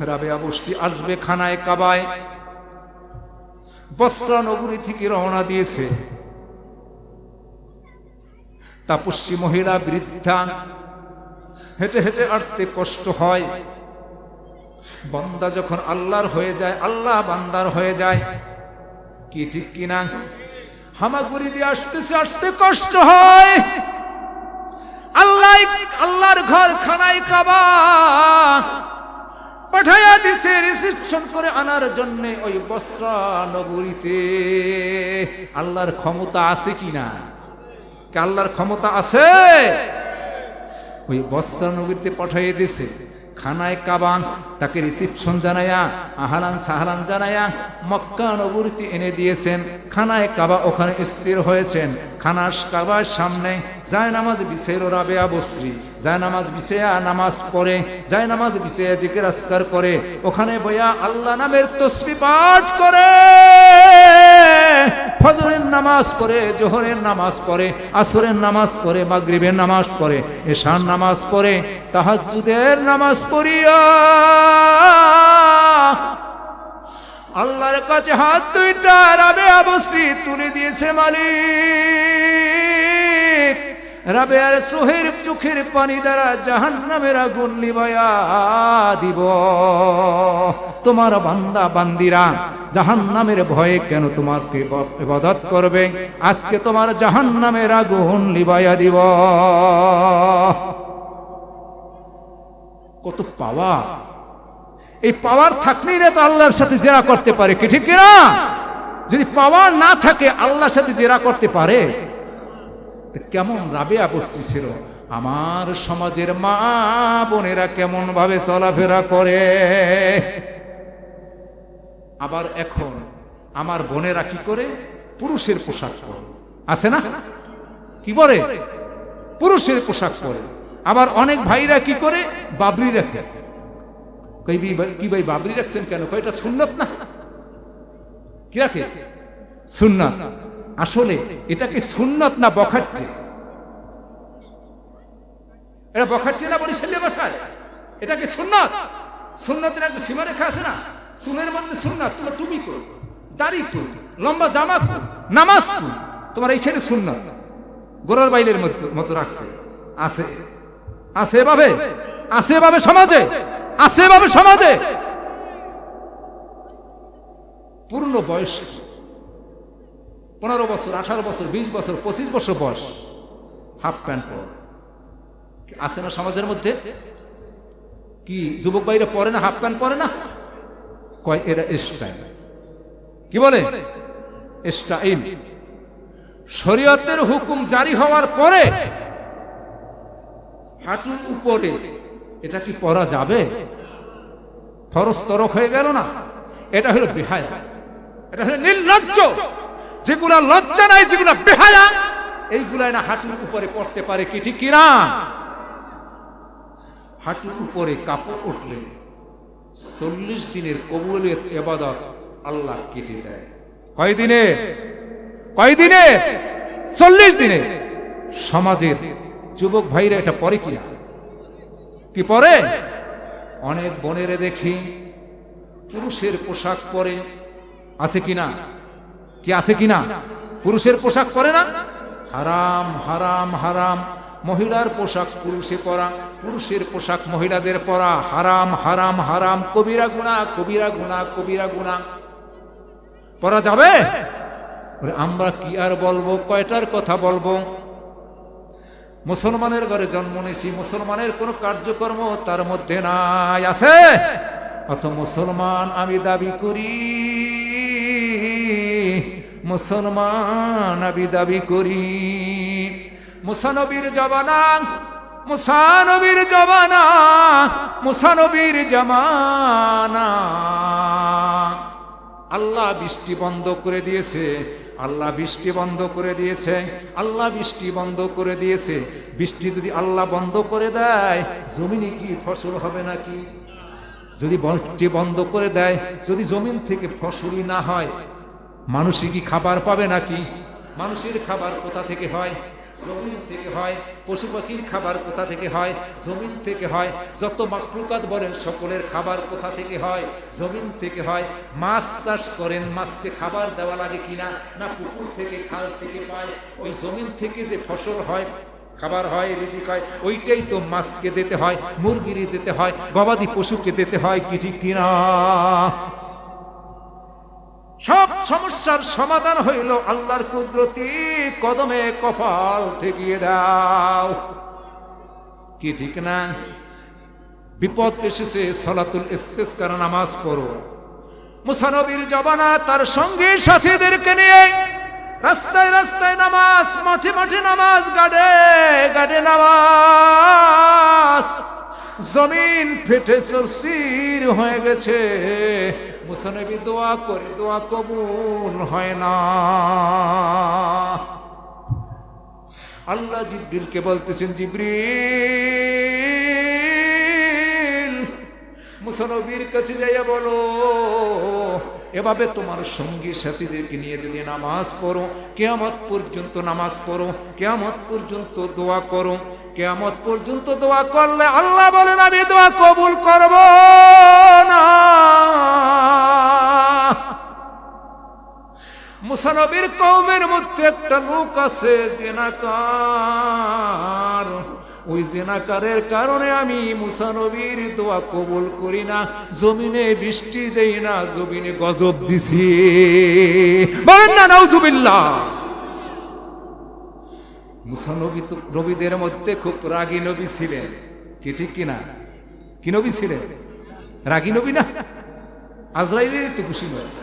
রাবেয়া বস্তি আসবে খানায় কাবায়। বসরা নগরী থেকে রওনা দিয়েছে। তাপস্বী মহিলা, বৃদ্ধা, হেঁটে হেঁটে আসতে কষ্ট হয়। বান্দা যখন আল্লাহর হয়ে যায়, আল্লাহ বান্দার হয়ে যায়, কি ঠিক কিনা? হামাগুড়ি দিয়ে আসতেছে, আসতে কষ্ট হয়। আল্লাহর ঘর খানায় কাবা পাঠাইয়া দিছে রিসিপশন করে আনার জন্য ওই বসরা নগরীতে। আল্লাহর ক্ষমতা আছে কিনা? আল্লাহর ক্ষমতা আছে। ওই বসরা নগরীতে পাঠাইয়া দিছে খানায় কাবা, তাকে রিসিপশন জানায়া আহলান সাহলান জানায়া মক্কা নগরীতে এনে দিয়েছেন। খানায় কাবা ওখানে স্থির হয়েছেন। খানার কাবার সামনে যায় নামাজ বিছাইল রাবেয়া বস্রি। যায় নামাজ বিছাইয়া নামাজ পড়ে, যায় নামাজ বিছাইয়া জিকির আজকার করে, ওখানে বইয়া আল্লাহ নামের তসবিহ পাঠ করে। ফজরের নামাজ পড়ে, জোহরের নামাজ পড়ে, আসরের নামাজ পড়ে, মাগরিবের নামাজ পড়ে, এশার নামাজ পড়ে, তাহাজ্জুদের নামাজ পড়িয়া আল্লাহর কাছে হাত দুইটা রাবেয়া বস্রি তুলে দিয়েছে। মালিক, রাবেয়ার চোখের পানি দ্বারা জাহান্নামের আগুন নিভায়া দিব। তোমার বান্দা বান্দিরা জাহান্নামের ভয়ে কেন তোমাকে ইবাদত করবে? আজকে তোমার জাহান্নামের আগুন নিভায়া দিব। কত পাওয়ার! এই পাওয়ার থাকলেই না তো আল্লাহর সাথে জেরা করতে পারে, কি ঠিক কিনা? যদি পাওয়ার না থাকে আল্লাহর সাথে জেরা করতে পারে? কেমন রাবেয়া বসতেছিল, আমার সমাজের মা বোনেরা কেমন ভাবে চলাফেরা করে। আবার এখন আমার বোনেরা কি করে? পুরুষের পোশাক পরে, আছে না? কি বলে? পুরুষের পোশাক পরে। আবার অনেক ভাইরা কি করে? বাবরি রাখে। কি ভাই বাবরি রাখছেন কেন? এটা সুন্নত না। কি রাখে? সুন্নাত। আসলে এটা কি সুন্নাত না বখাট্টি? এটা বখাট্টি না বরিশালের ভাষায়? এটা কি সুন্নাত? সুন্নাতের একটা সীমারেখা আছে না? চুলের মধ্যে সুন্নাত, তোমার টুপি করো, দাড়ি করো, লম্বা জামা করো, নামাজ করো, তোমার এইখানে সুন্নাত। গোড়ার বাইলের মতো রাখছে। আছে আছে এভাবে, আছে এভাবে সমাজে, আছে এভাবে সমাজে। পূর্ণ বয়স 15 বছর, 18 বছর, 20 বছর, 25 বছর বয়স হাফ প্যান্ট পরে আছে না সমাজের মধ্যে? কি যুবক ভাইরা পরে না? হাফ প্যান্ট পরে না? কয় এরা স্টাইল। কি বলে? স্টাইল। শরীয়তের হুকুম জারি হওয়ার পরে হাঁটুর উপরে এটা কি পরা যাবে? ফরজ তরক হয়ে গেল না? এটা হলো বেহায়া, এটা হলো নির্লজ্জ। যেগুলা লজ্জা নাই, যেগুলা বেহায়া, এইগুলা না হাঁটুর উপরে পড়তে পারে, কি ঠিক কিনা? হাঁটুর উপরে কাপড় উঠলে 40 দিনের কবুলের ইবাদত আল্লাহ কেটে দেয়। কয় দিনে? 40 দিনে। সমাজের যুবক ভাইরা এটা পরে কিনা? কি পরে? অনেক বোনেরে দেখি পুরুষের পোশাক পরে, আছে কিনা? কি আছে কিনা? পুরুষের পোশাক পরে না? হারাম হারাম হারাম। মহিলার পোশাক পুরুষে পরা, পুরুষের পোশাক মহিলাদের পরা হারাম হারাম হারাম। কবিরা গুনাহ, কবিরা গুনাহ, কবিরা গুনাহ। পরা যাবে? আমরা কি আর বলবো? কয়টার কথা বলবো? মুসলমানের ঘরে জন্ম নিয়েছি, মুসলমানের কোন কার্যকর্ম তার মধ্যে নাই। আছে? অত মুসলমান আমি দাবি করি, মুসলমান আমি দাবি করি। মুসানবীর জমানা, মুসানবীর জমানা, মুসানবীর জমানা। আল্লাহ বৃষ্টি বন্ধ করে দিয়েছে, আল্লাহ বৃষ্টি বন্ধ করে দিয়েছে, আল্লাহ বৃষ্টি বন্ধ করে দিয়েছে। বৃষ্টি যদি আল্লাহ বন্ধ করে দেয়, জমিনে কি ফসল হবে নাকি? যদি বৃষ্টি বন্ধ করে দেয়, যদি জমিন থেকে ফসলই না হয়, মানুষই কি খাবার পাবে নাকি? মানুষের খাবার কোথা থেকে হয়? জমিন থেকে হয়। পশু পাখির খাবার কোথা থেকে হয়? জমিন থেকে হয়। যত মাখলুকাত বলেন সকলের খাবার কোথা থেকে হয়? জমিন থেকে হয়। মাছ চাষ করেন, মাছকে খাবার দেওয়া লাগে কিনা? না পুকুর থেকে, খাল থেকে পায়। ওই জমিন থেকে যে ফসল হয়, খাবার হয়, রিজিক হয়, ওইটাই তো মাছকে দিতে হয়, মুরগিরে দিতে হয়, গবাদি পশুকে দিতে হয়, কি ঠিক কিনা? সব সমস্যার সমাধান হইল আল্লাহর কুদরতি কদমে কপাল ঠেকিয়ে দাও, কি ঠিক না? বিপদ এসেছে, সালাতুল ইস্তিসকার নামাজ পড়ো। মুসা নবীর জমানা তার সঙ্গী সাথীদেরকে নিয়ে রাস্তায় রাস্তায় নামাজ, মাঠে মাঠে নামাজ, গাড়ে গাড়ে নামাজ। জমিন ফেটে চরচির হয়ে গেছে। মুসা নবী দোয়া করে, দোয়া কবুল হয় না। আল্লাহ জিবরিলকে বলতেছেন, জিবরিল মুসা নবীর কাছে যাইয়া বলো, এভাবে তোমার সঙ্গী সাথীদেরকে নিয়ে যদি নামাজ পড়ো, কিয়ামত পর্যন্ত নামাজ পড়ো, কিয়ামত পর্যন্ত দোয়া করো, কিয়ামত পর্যন্ত দোয়া করলে আল্লাহ বলেন আমি দোয়া কবুল করব না। মুসা নবীর কওমের মধ্যে একটা লোক আছে জেনাকার। ওই জেনাকারের কারণে আমি মুসা নবীর দোয়া কবুল করি না, জমিনে বৃষ্টি দেই না, জমিনে গজব দিছি। বলেন না নাউজুবিল্লাহ। মুসা নবী তো নবীদের মধ্যে খুব রাগী নবী ছিলেন, কি ঠিক কিনা? কি নবী ছিলেন? রাগী নবী না? আজরাইলের তো খুশি মারছে।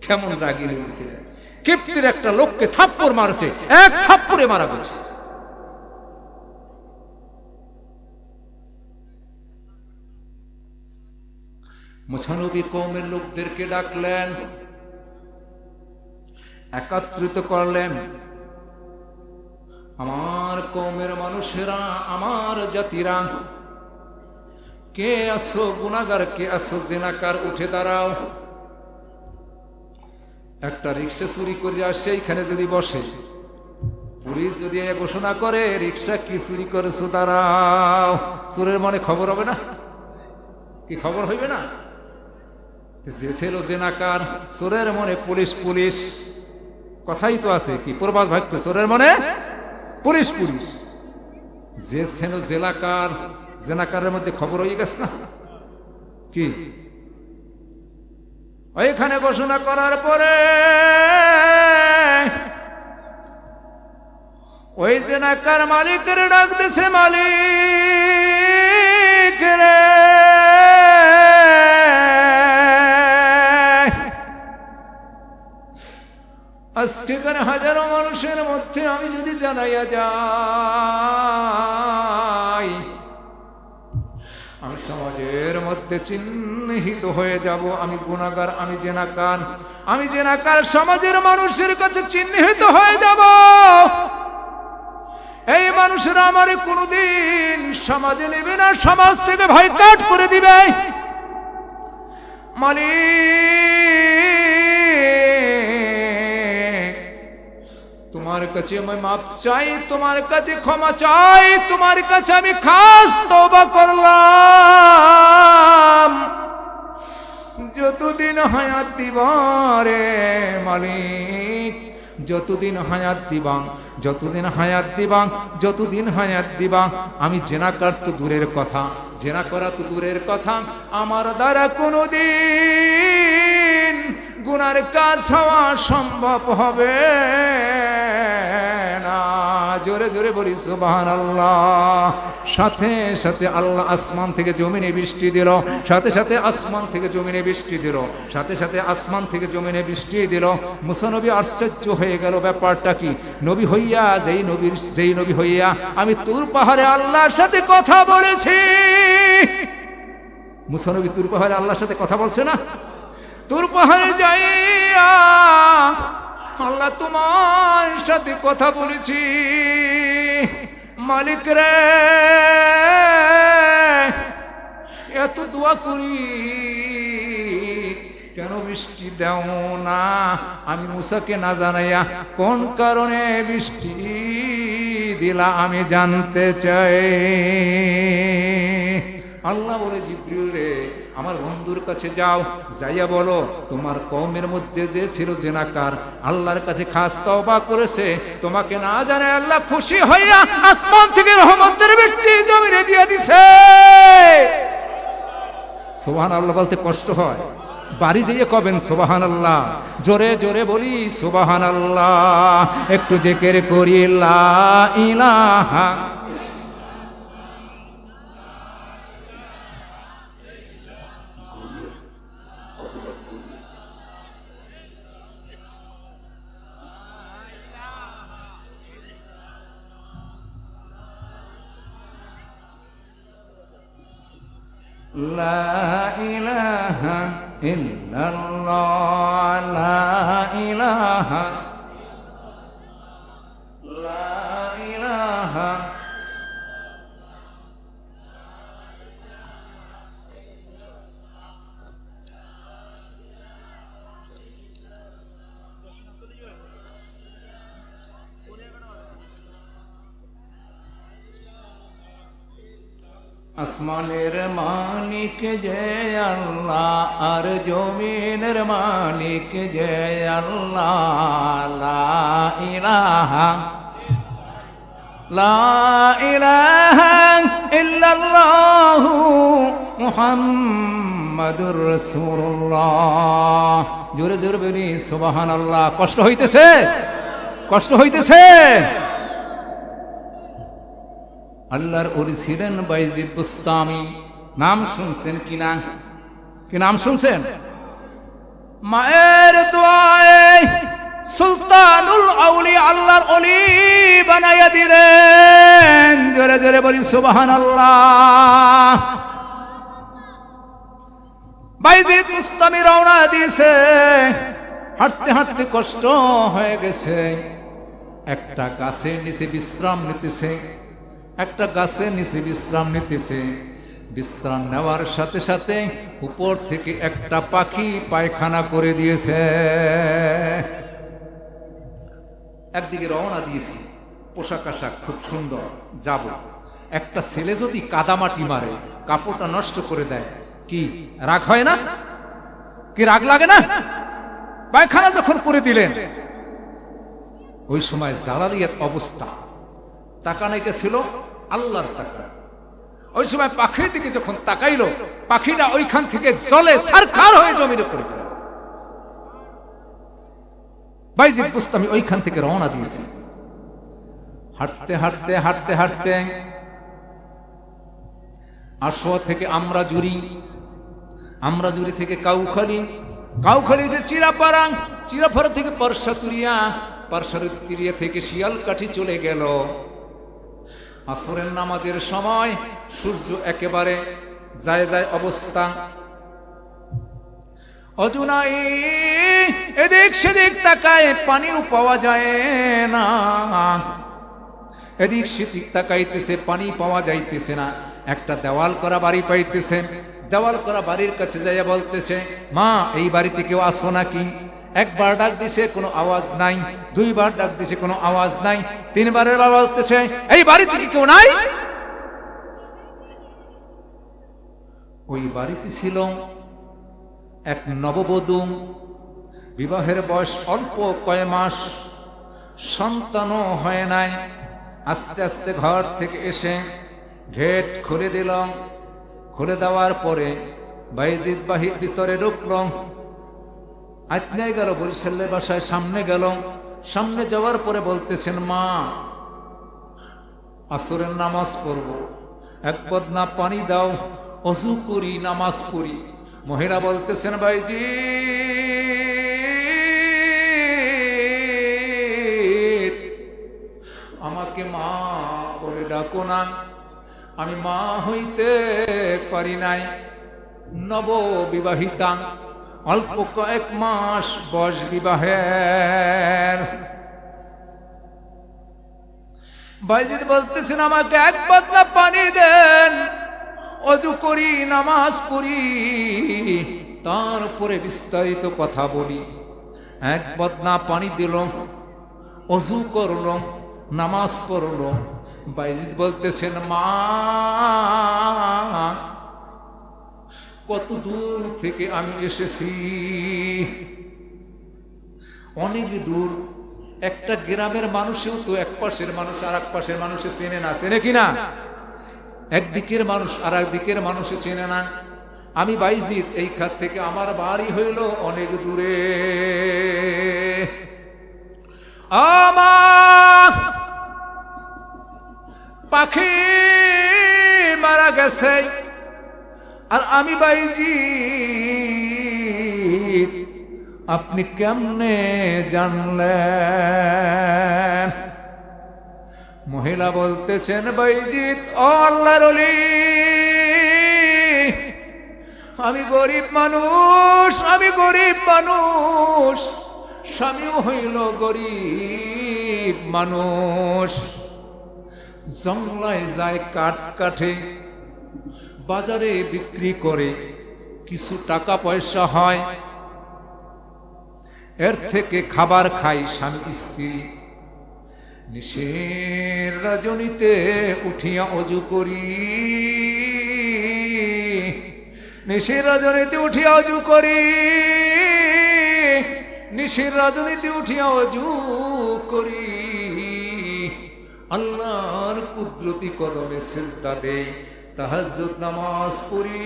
কেমন রাগী নবী ছিলেন? কিপ্তির একটা লোককে থাপ্পড় মারছে, এক থাপ্পড়ে মারা গেছে। মুসা নবী কওমের লোকদেরকে ডাকলেন, একত্রিত করলেন। আমার কওমের মানুষেরা, আমার জাতিরা, কে আসো গুনাহগার, কে আসো জিনাকার, উঠে দাঁড়াও। একটা রিক্সা চুরি করে আসে, এইখানে যদি বসে, পুলিশ যদি ঘোষণা করে রিক্সা কি চুরি করেছো, দাঁড়াও, চোরের মনে খবর হবে না? কি খবর হইবে না? যে ছিল জেনাকার, চোরের মনে পুলিশ পুলিশ, কথাই তো আছে, কি প্রবাদ বাক্য, চোরের মনে পুলিশ পুলিশ। যে ছিল জেলাকার, জেনাকারের মধ্যে খবর হয়ে গেছে না? কি ওইখানে ঘোষণা করার পরে ওই জেনাকার মালিকের ডাক দিছে, মালিক রে, আজকেকার হাজারো মানুষের মধ্যে আমি যদি জানাইয়া যাই, আমি সমাজের মধ্যে চিহ্নিত হয়ে যাব, আমি গুনাহগার, আমি জেনাকার, আমি জেনাকার, সমাজের মানুষের কাছে চিহ্নিত হয়ে যাব। এই মানুষেরা আমারে কোনোদিন সমাজে নেবে না, সমাজ থেকে বয়কট করে দিবে। মালিক, তোমার কাছে আমি মাপ চাই, তোমার কাছে ক্ষমা চাই, তোমার কাছে আমি খাস তওবা করলাম। যতদিন হায়াত দিবা রে মালিক, যতদিন হায়াত দিবা, যতদিন হায়াত দিবা, যতদিন হায়াত দিবা, আমি জেনাকার তো দূরের কথা, জেনা করা তো দূরের কথা, আমার দ্বারা কোনোদিন গুনার কাজ হওয়া সম্ভব হবে না। জোরে জোরে বলি সুবহানাল্লাহ। সাথে সাথে আল্লাহ আসমান থেকে জমিনে বৃষ্টি দিল, সাথে সাথে আসমান থেকে জমিনে বৃষ্টি দিল, সাথে সাথে আসমান থেকে জমিনে বৃষ্টি দিল। মুসা নবী আশ্চর্য হয়ে গেল, ব্যাপারটা কি? নবী হইয়া, যেই নবী হইয়া আমি তুর পাহাড়ে আল্লাহর সাথে কথা বলেছি। মুসা নবী তুর পাহাড়ে আল্লাহর সাথে কথা বলছে না? তুর পাহাড়ে যাইয়া আল্লাহ তোমার সাথে কথা বলেছি। মালিক রে, এত দোয়া করি, কেন বৃষ্টি দাও না? আমি মুসাকে না জানাইয়া কোন কারণে বৃষ্টি দিলা আমি জানতে চাই। আল্লাহ বলে, জিবরিল রে, আমার বন্ধুর কাছে যাও, যাইয়া বলো তোমার কওমের মধ্যে যে ছিল জেনাকার, আল্লাহর কাছে খাস তওবা করেছে, তোমাকে না জানে আল্লাহ খুশি হইয়া আসমান থেকে রহমতের বৃষ্টি জমিনে দিয়ে দিছে। সুবহানাল্লাহ বলতে কষ্ট হয়, বাড়ি যেয়ে কবেন সুবহানাল্লাহ। জোরে জোরে বলি সুবহানাল্লাহ। একটু জিকির করি লা ইলাহা। লা ইলাহা ইল্লাল্লাহ, লা ইলাহা, লা ইলাহা। আসমানের মালিক যে আল্লাহ আর জমিনের মালিক যে আল্লাহ লা ইলাহা লা ইলাহা ইল্লাল্লাহু মুহাম্মাদুর রাসূলুল্লাহ। জোরে জোরে বলি সুবহানাল্লাহ। কষ্ট হইতেছে, কষ্ট হইতেছে। আল্লাহর ওলি ছিলেন বাইজিদ বুস্তামি। নাম শুনছেন কি না? কি নাম শুনছেন? মায়ের দোয়ায়ে সুলতানুল আউলিয়া আল্লাহর ওলি বানাইয়া দিলেন। জোরে জোরে বলি সুবহানাল্লাহ। বাইজিদ বুস্তামি রওনা দিয়েছে, হাঁটতে হাঁটতে কষ্ট হয়ে গেছে। একটা গাছের নিচে বিশ্রাম নিতেছে, একটা গাছের নিচে বিশ্রাম নিতেছে। বিশ্রাম নেওয়ার সাথে সাথে উপর থেকে একটা পাখি পায়খানা করে দিয়েছে। একদিকে রওনা দিয়েছি, পোশাক আশাক খুব সুন্দর, যাব। একটা ছেলে যদি কাদামাটি মারে, কাপড়টা নষ্ট করে দেয়, কি রাগ হয় না? কি রাগ লাগে না? পায়খানা যখন করে দিলেন, ওই সময় জালালিয়াত অবস্থা, তাকানাইটা ছিল আল্লাহর তাকা। ওই সময় পাখির দিকে যখন তাকাইলো, পাখিটা ওইখান থেকে জলে সারখার হয়ে জমিনে পড়ে গেল। বাইজিদ বুস্তামি ওইখান থেকে রওনা দিয়েছে। হাঁটতে হাঁটতে হাঁটতে হাঁটতে আশুয়া থেকে আমরাজুরি, আমরাজুরি থেকে কাউখালী, কাউখালী থেকে চিরাপাড়া, চিরাপাড়া থেকে পারসাতুরিয়া, পারসাতুরিয়া থেকে শিয়ালকাঠি চলে গেল। আসরের নামাজের সময় সূর্য একেবারে যায় যায় অবস্থা, অজু নাই, এদিক সেদিক তাকায় পানিও পাওয়া যায় না। এদিক সেদিক তাকাইতেছে, পানি পাওয়া যাইতেছে না। একটা দেওয়াল করা বাড়ি পাইতেছে, দেওয়াল করা বাড়ির কাছে যাইয়া বলতেছে, মা এই বাড়িতে কেউ আসো নাকি? একবার ডাক দিছে, কোনো আওয়াজ নাই। দুইবার ডাক দিছে, কোনো আওয়াজ নাই। তিনবারের বার বলতেছে, এই বাড়িতে কি কেউ নাই? ওই বাড়িতে ছিল এক নববধূ, বিবাহের বয়স অল্প কয় মাস, সন্তানও হয় নাই। আস্তে আস্তে ঘর থেকে এসে গেট খুলে দিল। খুলে দেওয়ার পরে বাইজিদ বাহির ভিতরে ঢুকল। আত্মীয় গেল বরিশালের বাসায়, সামনে গেল। সামনে যাওয়ার পরে বলতেছেন, মা আসরের নামাজ পড়ব, এক বদনা পানি দাও, অজু করি, নামাজ পড়ি। মহিলা বলতেছেন, বাইজিদ আমাকে মা বলে ডাকো না, আমি মা হইতে পারি নাই, নব বিবাহিতা, অল্প কয়েক মাস বয়স বিবাহের। বাইজিদ বলতেছেন, আমাকে এক বদনা পানি দেন, অজু করি, নামাজ পড়ি, তারপরে বিস্তারিত কথা বলি। এক বদনা পানি দিল, অজু করল, নামাজ পড়ল। বাইজিদ বলতেছেন, মা কত দূর থেকে আমি এসেছি, অনেক দূর। একটা গ্রামের মানুষেও তো এক পাশের মানুষ আর এক পাশের মানুষে চেনে না, চেনে কিনা? একদিকের মানুষ আর একদিকের মানুষে চেনে না। আমি বাইজিদ এই খাত থেকে আমার বাড়ি হইল অনেক দূরে। আমার পাখি মারা গেছে, আর আমি বাইজিদ, আপনি কেমনে জানলেন? মহিলা বলতেছেন, বাইজিদ ও আল্লাহর ওলি, আমি গরিব মানুষ, আমি গরিব মানুষ, স্বামীও হইল গরিব মানুষ। জঙ্গলায় যায় কাঠ কাঠে, বাজারে বিক্রি করে, কিছু টাকা পয়সা হয়, এর থেকে খাবার খাই স্বামী স্ত্রী। নিশির রজনীতে উঠিয়া অজু করি, নিশির রজনীতে উঠিয়া অজু করি, নিশির রজনীতে উঠিয়া অজু করি, আল্লাহর কুদরতি কদমে সিজদা দেই, তাহাজ্জুদ নামাজ পড়ি।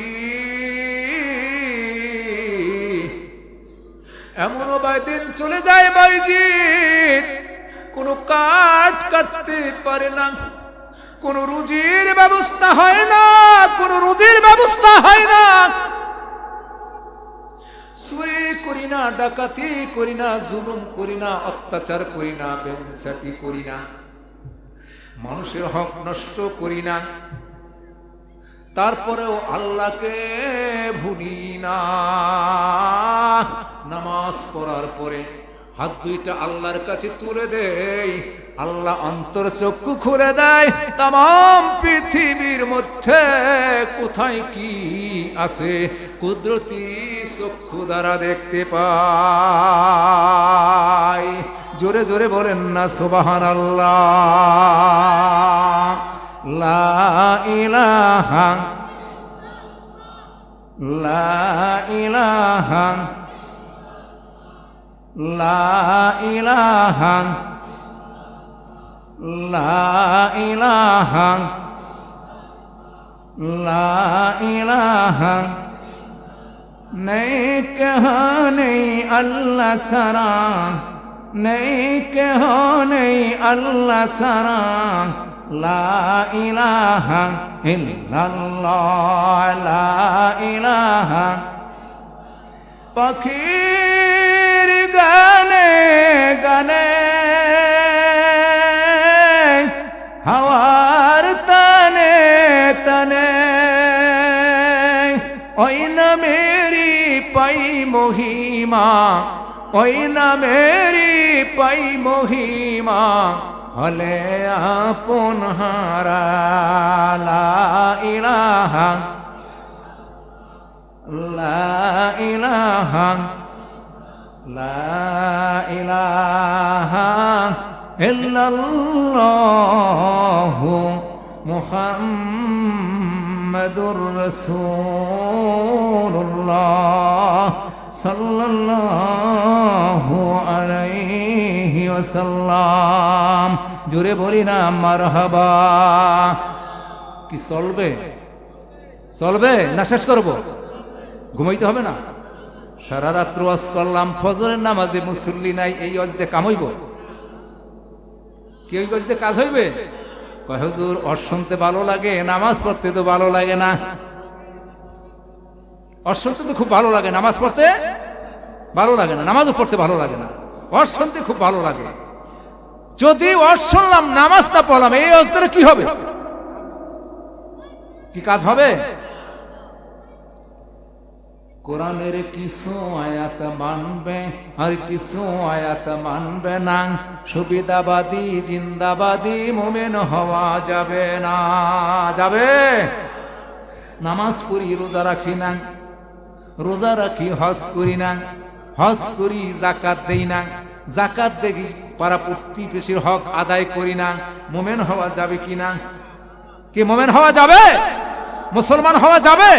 এমনও দিন চলে যায় বাইজিৎ, কোনো কাঠ কাটতে পারে না, কোন রুজির ব্যবস্থা হয় না, কোন রুজির ব্যবস্থা হয় না। চুরি করি না, ডাকাতি করি না, জুলুম করি না, অত্যাচার করি না, বেইনসাফি করি না, মানুষের হক নষ্ট করি না, তারপরেও আল্লাহকে ভুলি না। নামাজ পড়ার পরে হাত দুইটা আল্লাহর কাছে তুলে দেই, আল্লাহ অন্তর চক্ষু খুলে দেয়, তাম পৃথিবীর মধ্যে কোথায় কি আছে কুদরতি চক্ষু দ্বারা দেখতে পাই। জোরে জোরে বলেন না সুবহানাল্লাহ। লা ইলাহা লা ইলাহা লা ইলাহা লা ইলাহা লা ইলাহা নেই কহা নেই আল্লাহ সারা, নেই কহা নেই আল্লাহ সারা, লা ইলাহা ইল্লাল্লাহ, লা ইলাহা। পাখির গানে গানে, হাওয়ার তানে তানে, ওই নামেরি পাই মহিমা, ওই নামেরি পাই মহিমা, হলে আপন হারা। লা ইলাহা লা ইলাহা লা ইলাহা ইল্লাল্লাহু মুহাম্মাদুর রাসূলুল্লাহ সাল্লাল্লাহু আলাইহি ওয়াসাল্লাম। জোরে বলি না মারহাবা। কি চলবে? চলবে না শেষ করব? ঘুমাইতে হবে না? সারা রাত ওয়াজ করলাম, ফজরের নামাজে মুসল্লি নাই, এই ওয়াজতে কাম হইব? কি ওই ওয়াজতে কাজ হইবে? কয় হুজুর ওয়াজ শুনতে ভালো লাগে, নামাজ পড়তে তো ভালো লাগে না। ওয়াজ শুনতে তো খুব ভালো লাগে, নামাজ পড়তে ভালো লাগে না, নামাজও পড়তে ভালো লাগে না, ওয়াজ শুনতে খুব ভালো লাগে। যদি ওয়াজ শুনলাম নামাজ না পড়লাম, এই ওয়াজ দ্বারা কি হবে? কি কাজ হবে? কোরআনের কিছু আয়াত মানবে আর কিছু আয়াত মানবে না, সুবিধাবাদী জিন্দাবাদী মুমিন হওয়া যাবে না। যাবে? নামাজ পড়ি, রোজা রাখি না, রোজা রাখি, হজ করি না, হজ করি, যাকাত দেই না, যাকাত দেখি পাড়া প্রতিবেশীর হক আদায় করি না, মুমিন হওয়া যাবে কিনা? কি মুমিন হওয়া যাবে? মুসলমান হওয়া যাবে?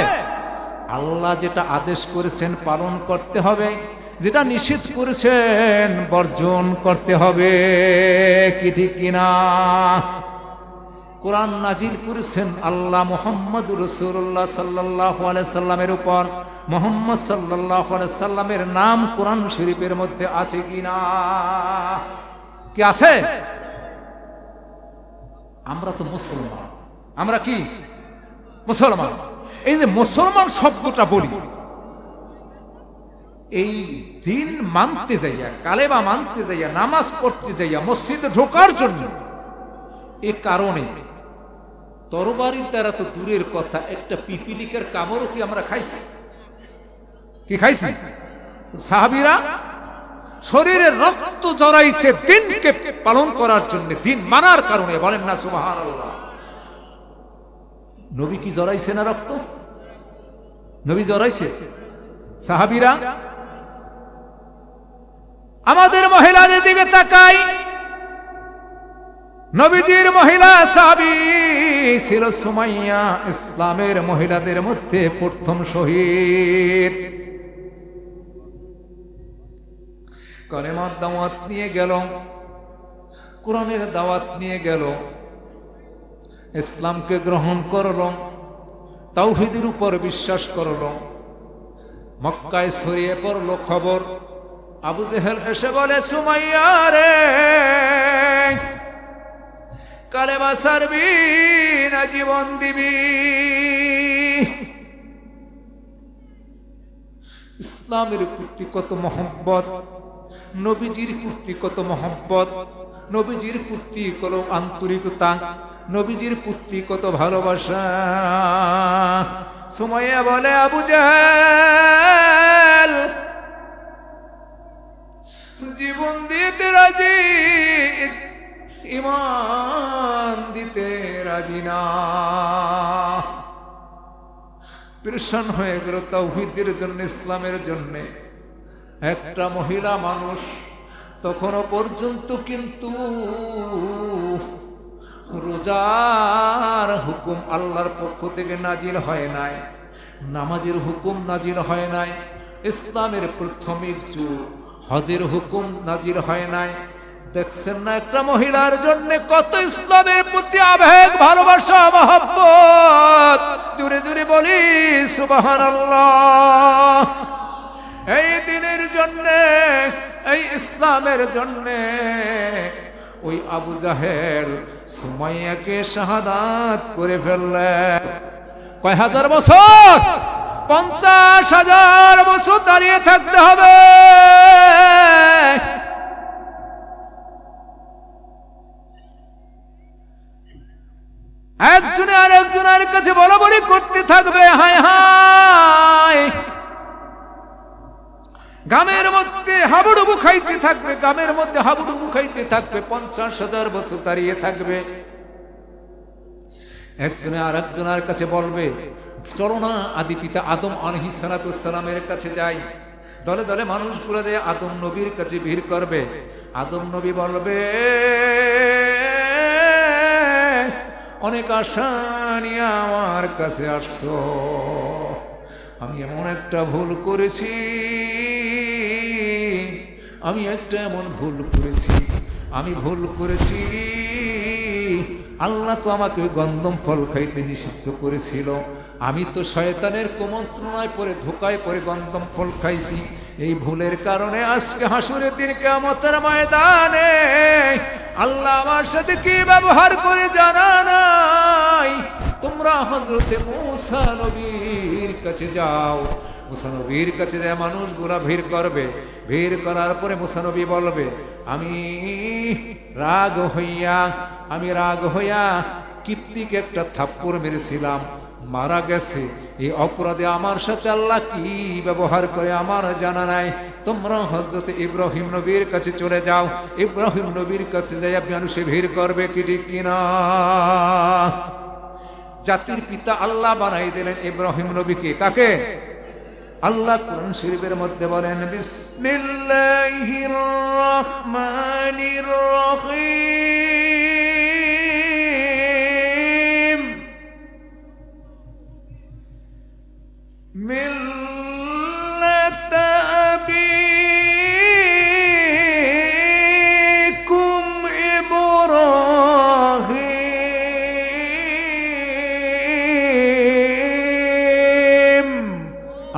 আল্লাহ যেটা আদেশ করেছেন পালন করতে হবে, যেটা নিষেধ করেছেন বর্জন করতে হবে। কি ঠিক কিনা? কোরআন নাজিল করেছেন আল্লাহ মুহাম্মদুর রাসূলুল্লাহ সাল্লাল্লাহু আলাইহি সাল্লামের উপর। মুহাম্মদ সাল্লাল্লাহু আলাইহি সাল্লামের নাম কোরআন শরীফের মধ্যে আছে কিনা? কি আছে? আমরা তো মুসলমান। আমরা কি মুসলমান? এই যে মুসলমান শব্দটা বলি, এই দিন মানতে যাইয়া, কালেমা মানতে যাইয়া, নামাজ পড়তে যাইয়া, মসজিদে ঢোকার জন্য, এ কারণে তরবারির দ্বারা তো দূরের কথা, একটা পিপিলিকার কামড়ও কি আমরা খাইছি? কি খাইছি? সাহাবীরা শরীরের রক্ত জড়াইছে দিনকে পালন করার জন্য, দিন মানার কারণে। বলেন না সুবহানাল্লাহ। নবী কি জড়াইছে না রক্ত? নবী জড়াইছে। সাহাবীরা, আমাদের মহিলাদের দিকে তাকাই, নবীজির মহিলা সাহাবী ছিল সুমাইয়া, ইসলামের মহিলাদের মধ্যে প্রথম শহীদ। কালেমার দাওয়াত নিয়ে গেল, কোরআনের দাওয়াত নিয়ে গেল, ইসলামকে গ্রহণ করল, তাওহীদের উপর বিশ্বাস করল। মক্কায় ছড়িয়ে পড়ল খবর, আবু জেহেল এসে বলে, সুমাইয়া রে, কালেমা ছাড়বি না জীবন দিবি? ইসলামের প্রতি কত মহব্বত, নবীজির প্রতি কত মহব্বত, নবীজির প্রতি কত আন্তরিকতা, নবীজির প্রতি কত ভালোবাসা। সুমাইয়া বলে, আবু জাহেল জীবন দিতে রাজি, ঈমান দিতে রাজি না। পেরেশান হয়ে গেল তাওহীদের জন্য, ইসলামের জন্য। একটা মহিলা মানুষ, তখনও পর্যন্ত কিন্তু রোজার হুকুম আল্লাহর পক্ষ থেকে নাজিল হয় নাই, নামাজের হুকুম নাজিল হয় নাই, ইসলামের প্রাথমিক যুগ হজের হুকুম নাজিল হয় নাই। দেখছেন না একটা মহিলার জন্য কত ইসলামের প্রতি আবেগ, ভালোবাসা, মহব্বত। জুড়ে জুড়ে বলি সুবহানাল্লাহ। এই দিনের জন্য, এই ইসলামের জন্য ওই আবু জাহেল সুমাইয়াকে শাহাদাত করে ফেললেন। কয় হাজার বছর? 50,000 বছর দাঁড়িয়ে থাকতে হবে। একজনে আর একজনের কাছে বলাবলি করতে থাকবে, হায় হায়। গ্রামের মধ্যে হাবুডুবু খাইতে থাকবে, গ্রামের মধ্যে হাবুডুবু খাইতে থাকবে, 50,000 বছর দাঁড়িয়ে থাকবে। একজনে আর একজনের কাছে বলবে, চলো না আদি পিতা আদম আলাইহিস সালাতুস সালামের কাছে যাই। দলে দলে মানুষগুলো যে আদম নবীর কাছে ভিড় করবে। আদম নবী বলবে, অনেক আশা নিয়ে আমার কাছে আসছো, আমি এমন একটা ভুল করেছি, আমি একটা এমন ভুল করেছি, আমি ভুল করেছি। আল্লাহ তো আমাকে গন্ধম ফল খাইতে নিষিদ্ধ করেছিল, আমি তো শয়তানের কুমন্ত্রণায় পড়ে, ধোকায় পড়ে গন্ধম ফল খাইছি। এই ভুলের কারণে আজকে হাসুরের দিন কিয়ামতের ময়দানে আল্লাহ আমার সাথে কি ব্যবহার করে জানা নাই। তোমরা হযরতে মূসা নবীর কাছে যাও। মূসা নবীর কাছে যায় মানুষগুলা ভিড় করবে। ভিড় করার পরে মূসা নবী বলবে, আমি রাগ হইয়া কিপ্তিকে একটা থাপ্পড় মেরেছিলাম, মারা গেছে। এই অপরাধে আমার সাথে আল্লাহ কি ব্যবহার করে আমার জানা নাই। তোমরা হযরতে ইব্রাহিম নবীর কাছে চলে যাও। ইব্রাহিম নবীর কাছে যাই মানুষে ভিড় করবে, কি ঠিক কিনা? জাতির পিতা আল্লাহ বানাই দিলেন ইব্রাহিম নবীকে। কাকে? আল্লাহ কোরআন শরীফের মধ্যে বলেন, বিসমিল্লাহির রহমানির রহিম, মিল্লাতা আবিকুম ইব্রাহিম।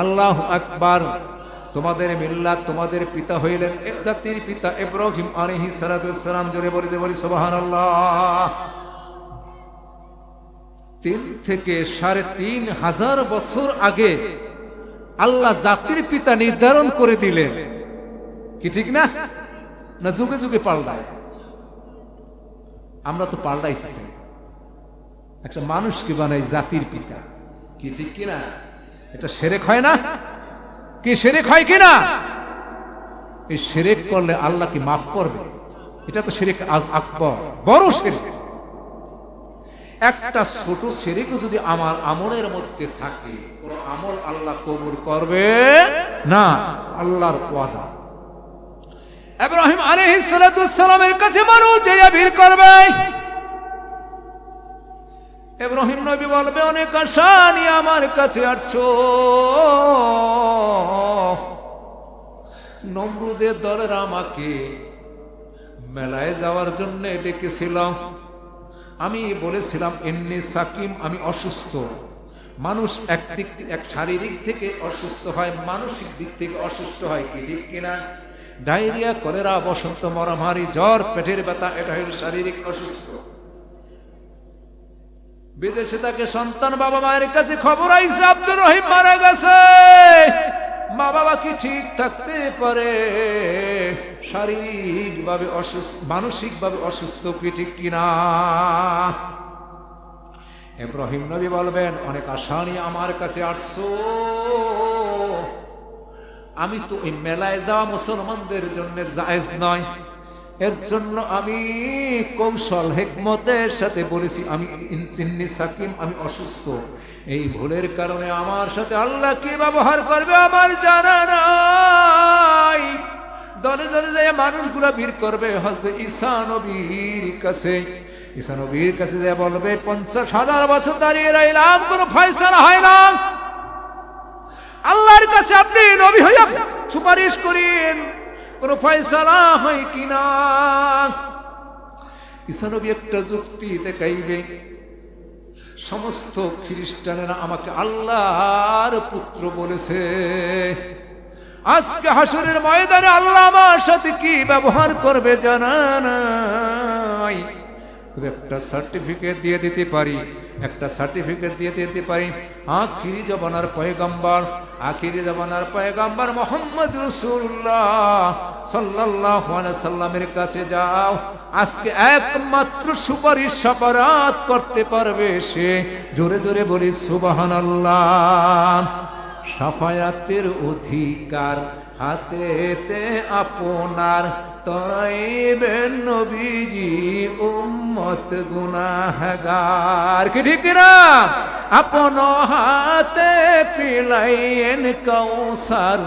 আল্লাহু আকবার। তোমাদের মিল্লাত, তোমাদের পিতা হইলেন জাতির পিতা ইব্রাহিম আলাইহিস সালাতুস সালাম। জোরে বলি সুবহানাল্লাহ। 3 থেকে 3,500 বছর আগে আল্লাহ জাতির পিতা নির্ধারণ করে দিলেন, কি ঠিক না? না যুগে যুগে পাল্টায়? আমরা তো পাল্টাইতেছি। একটা মানুষকে বানাই জাতির পিতা, কি ঠিক কিনা? এটা শিরক হয় না? কি শিরক হয় কিনা? এই শিরক করলে আল্লাহ কি মাফ করবে? এটা তো শিরক আকবার, বড় শিরক। একটা ছোট শিরক যদি আমার আমলের মধ্যে থাকে, পুরো আমল আল্লাহ কবুল করবে না, আল্লাহর ওয়াদা। ইব্রাহিম আলাইহিস সালাতুস সালামের কাছে মানুষ যাইয়া ভিড় করবে। ইব্রাহিম নবী বলবে, অনেক আশা নিয়ে আমার কাছে আসছো। নমরুদের দলেরা আমাকে মেলায় যাওয়ার জন্য ডেকেছিলাম। আমি বলেছিলাম ইন্নী সাকিম, আমি অসুস্থ। মানুষ এক শারীরিক থেকে অসুস্থ হয়, মানসিক দিক থেকে অসুস্থ হয়, কি ঠিক কিনা? ডায়রিয়া, কলেরা, বসন্ত, মরামারি, জ্বর, পেটের ব্যথা, এটা হল শারীরিক অসুস্থ। বিদেশে তাকে সন্তান বাবা মায়ের কাছে খবর আইছে আব্দুর রহিম মারা গেছে। মা বাবা কি ঠিক থাকতে পারে? শারীরিক ভাবে অসুস্থ, মানসিক ভাবে অসুস্থ, কি ঠিক কিনা? ইব্রাহিম নবী বলবেন, অনেক আশা নিয়ে আমার কাছে আসছো। আমি তো ওই মেলায় যাওয়া মুসলমানদের জন্য জায়েজ নয়, এর জন্য আমি কৌশল হিকমতের সাথে বলেছি আমি ইন্নী সাকিম, আমি অসুস্থ। এই ভুলের কারণে আমার সাথে আল্লাহ কি ব্যবহার করবে আমার জানা নাই। দলে দলে যে মানুষগুলা ভিড় করবে হযরত ঈসা নবীর কাছে। ঈসা নবীর কাছে যে বলবে, 50,000 বছর দাঁড়িয়ে রইলাম, কোনো ফয়সালা হয় না। আল্লাহর কাছে আপনি নবী হইয়া সুপারিশ করেন, কোনো ফয়সালা হয় কিনা। ঈসা নবী একটা যুক্তি দেখাইবে, সমস্ত খ্রিস্টানেরা আমাকে আল্লাহর পুত্র বলেছে। আজকে হাসরের ময়দানে আল্লাহ আমার সাথে কি ব্যবহার করবে জানা নাই। তবে একটা সার্টিফিকেট দিয়ে দিতে পারি, একটা সার্টিফিকেট দিয়ে দিতে পারি। আখিরি জমানার পয়গম্বর মুহাম্মদ রাসূলুল্লাহ সাল্লাল্লাহু আলাইহি সাল্লামের কাছে যাও। আজকে একমাত্র সুপারিশ সাফারাত করতে পারবে সে। জোরে জোরে বলি সুবহানাল্লাহ। সাফায়াতের অধিকার হাতেতে আপনার, তরাইবেন নবীজি উম্মত গুনাহগার, কি ঠিক না? আপন হাতে পিলাইয়েন কাউসার,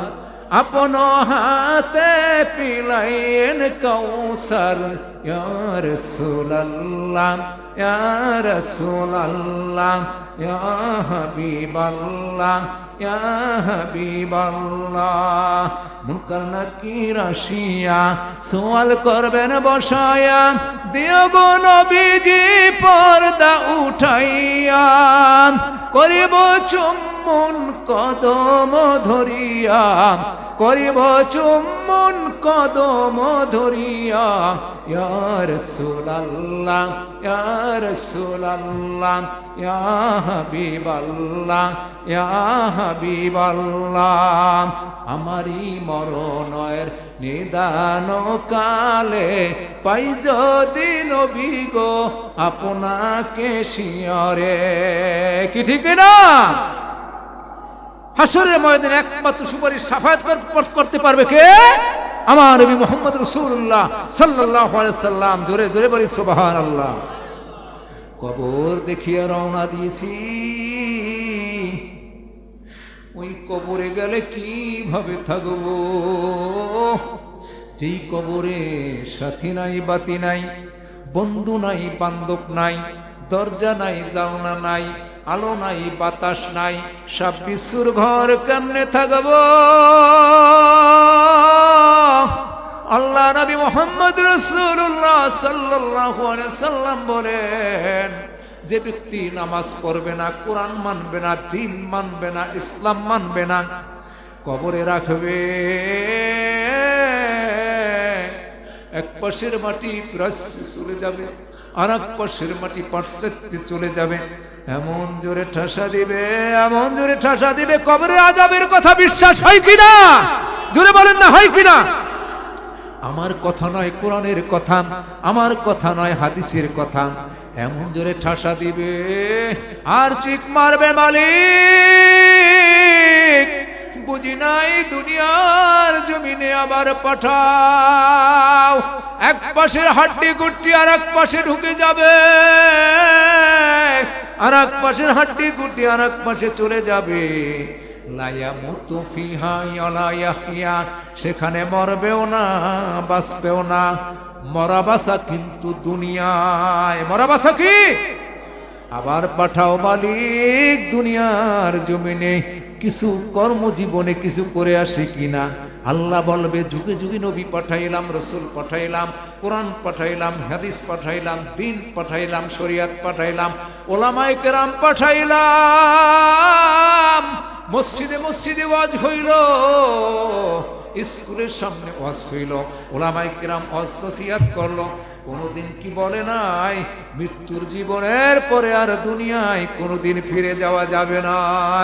আপন হাতে পিলাইয়েন কাউসার। ইয়া রাসূলুল্লাহ, ইয়া রাসূলুল্লাহ, ইয়া হাবিবাল্লাহ, ইয়া হাবিবাল্লাহ। মুনকার নাকির আসিয়া সওয়াল করবেন বসায়া, দিও গো নবীজি পর্দা উঠাইয়া। করিব চুম্বন কদম ধরিয়া, করিব চুম্বন কদম ধরিয়া। ইয়া রাসূলুল্লাহ, ইয়া রাসূলুল্লাহ, ইয়া হাবিবাল্লাহ, ইয়া হাবিবাল্লাহ। আমারই মরণের নিদান কালে পাই যদি নবী গো আপনাকে শিয়রে, কি ঠিক না? হাসরের ময়দানে একমাত্র সুপারিশ সাফায়াত করতে পারবে কে? আমার নবী মুহাম্মদ রাসূলুল্লাহ সাল্লাল্লাহু আলাইহি সাল্লাম। জোরে জোরে বলি সুবহানাল্লাহ। কবর দেখিয়া রওনা দিয়েছি, ওই কবরে গেলে কিভাবে থাকবো? যেই কবরে সাথী নাই, বাতি নাই, বন্ধু নাই, বান্ধব নাই, দরজা নাই, জানলা নাই, আলো নাই, বাতাস নাই, সব বিশুর ঘর কেমনে থাকবো? আল্লাহ নবী মুহাম্মদ রাসূলুল্লাহ সাল্লাল্লাহু আলাইহি সাল্লাম বলেন, যে ব্যক্তি নামাজ পড়বে না, কোরআন মানবে না, দ্বীন মানবে না, ইসলাম মানবে না, কবরে রাখবে এক পাশের মাটি প্রাচ্যে চলে যাবে, আর এক পাশের মাটি পাশ্চাত্যে চলে যাবে। এমন জোরে ঠাসা দিবে, এমন জোরে ঠাসা দিবে, কবরে আযাবের কথা বিশ্বাস হয় কিনা? জোরে বলেন না, হয় কিনা? আমার কথা নয়, কোরআনের কথা, আমার কথা নয়, হাদিসের কথা। এমন জোরে ঠাসা দিবে আর চিৎ মারবে, মালিক বুঝি নাই দুনিয়ার জমিনে আবার পাঠাও। এক পাশের হাড্ডি গুট্টি আর এক পাশে ঢুকে যাবে, আর এক পাশের হাড্ডি গুট্টি আর এক পাশে চলে যাবে। লা ইয়ামুতু ফিহা ওয়ালা ইয়াহইয়া, সেখানে মরবেও না, বাঁচবেও না। মরা বাসা কিন্তু দুনিয়ায়, মরা বাসা কি? আবার পাঠাও মালিক দুনিয়ার জমিনে কিছু কর্মজীবনে কিছু করে আসে কিনা। আল্লাহ বলবে যুগে যুগে নবী পাঠাইলাম, রসুল পাঠাইলাম, কোরআন পাঠাইলাম, হাদিস পাঠাইলাম, দিন পাঠাইলাম, শরিয়াত পাঠাইলাম, ওলামায়ে কেরাম পাঠাইলাম। মসজিদে মসজিদে ওয়াজ হইল, স্কুলের সামনে ওয়াজ হইল, ওলামায়ে কেরাম ওয়াজ নসিহত করলো। কোনদিন কি বলে নাই মৃত্যুর জীবনের পরে আর দুনিয়ায় কোনদিন ফিরে যাওয়া যাবে না?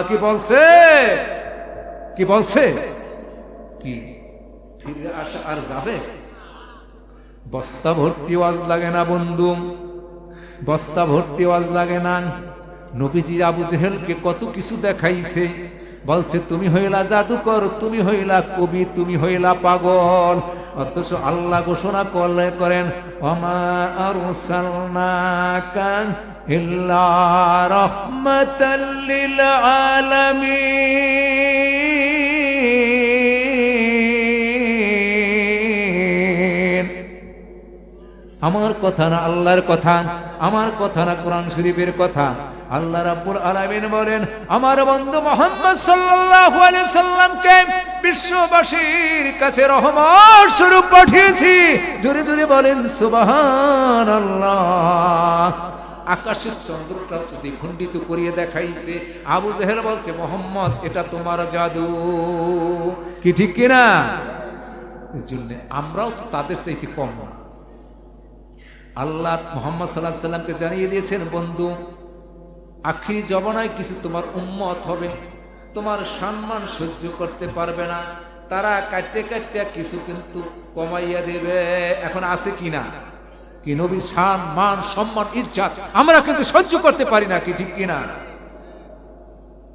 কি বলছে? কি বলছে? কি ফিরে আসা আর যাবে? বস্তা ভর্তি ওয়াজ লাগে না বন্ধু, বস্তা ভর্তি ওয়াজ লাগে না। নবীজি আবু জেহেলকে কত কিছু দেখাইছে, বলছে তুমি হইলা জাদুকর, তুমি হইলা কবি, তুমি হইলা পাগল। অথচ আল্লাহ ঘোষণা করেন ওমা আরসালনাকা ইল্লা রাহমাতাল লিল আলামিন। আমার কথা না আল্লাহর কথা, আমার কথা না কোরআন শরীফের কথা। আল্লাহ রাব্বুল আলামিন বলেন আমার বন্ধু মুহাম্মদ সাল্লাল্লাহু আলাইহি সাল্লামকে বিশ্ববাসীর কাছে রহমত স্বরূপ পাঠিয়েছি। জোরে জোরে বলেন সুবহানাল্লাহ। আকাশের চন্দ্রটাও তো দ্বিখণ্ডিত করিয়ে দেখাইছে। আবু জেহেল বলছে মুহাম্মদ এটা তোমার জাদু, কি ঠিক কিনা? এর জন্য আমরাও তো তাদের চাইতে কম না। আল্লাহ মুহাম্মদ সাল্লাল্লাহু আলাইহি সাল্লামকে জানিয়ে দিয়েছেন বন্ধু আখিরি জমানায় কিছু তোমার উম্মত হবে, তোমার সম্মান সহ্য করতে পারবে না, তারা কাটতে কাটতে কিছু কিন্তু কমাইয়া দেবে। এখন আছে কিনা? কি নবী শান মান সম্মান ইজ্জত আমরা কিন্তু সহ্য করতে পারি না, কি ঠিক কিনা?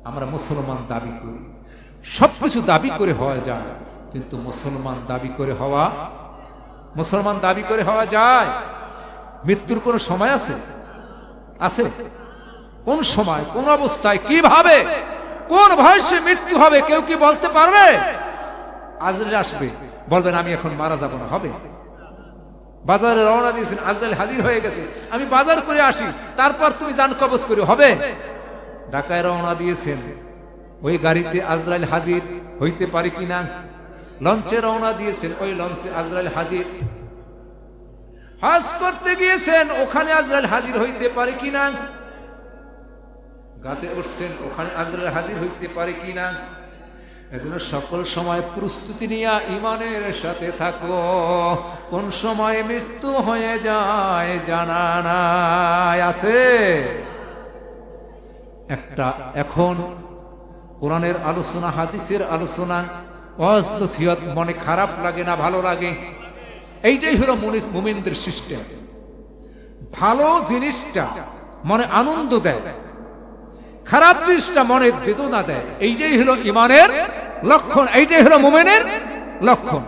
আমরা মুসলমান দাবি করি, সবকিছু দাবি করে হওয়া যায়, কিন্তু মুসলমান দাবি করে হওয়া, মুসলমান দাবি করে হওয়া যায়? মৃত্যুর কোন সময় আছে? আছে? কোন সময়, কোন অবস্থায়, কিভাবে, কোন বয়সে মৃত্যু হবে কেউ কি বলতে পারবে? আজরাইল আসবে, বলবেন আমি এখন মারা যাব না, হবে? বাজারে রওনা দিয়েছেন, আজরাইল হাজির হয়ে গেছে, আমি বাজার করে আসি তারপর তুমি জান কবজ করে, হবে? ঢাকায় রওনা দিয়েছেন, ওই গাড়িতে আজরাইল হাজির হইতে পারে কিনা? লঞ্চে রওনা দিয়েছেন, ওই লঞ্চে আজরাইল হাজির। হজ করতে গিয়েছেন, ওখানে আজরাইল হাজির হইতে পারে কিনা? গাছে উঠছেন, ওখানে আজরাইল হাজির হইতে পারে কিনা? এজন্য সকল সময় প্রস্তুতি নিয়ে ঈমানের সাথে থাকো। কোন সময় মৃত্যু হয়ে যায় জানা নাই। আছে একটা এখন কোরআনের আলোচনা, হাদিসের আলোচনা, ওয়াজ নসিহত মনে খারাপ লাগে না, ভালো লাগে। এইটাই হলো মুমিনদের সিস্টেম। ভালো জিনিসটা মনে আনন্দ দেয়, খারাপ জিনিসটা মনে বেদনা দেয়। এইটাই হলো ঈমানের লক্ষণ, এইটাই হলো মুমিনের লক্ষণ।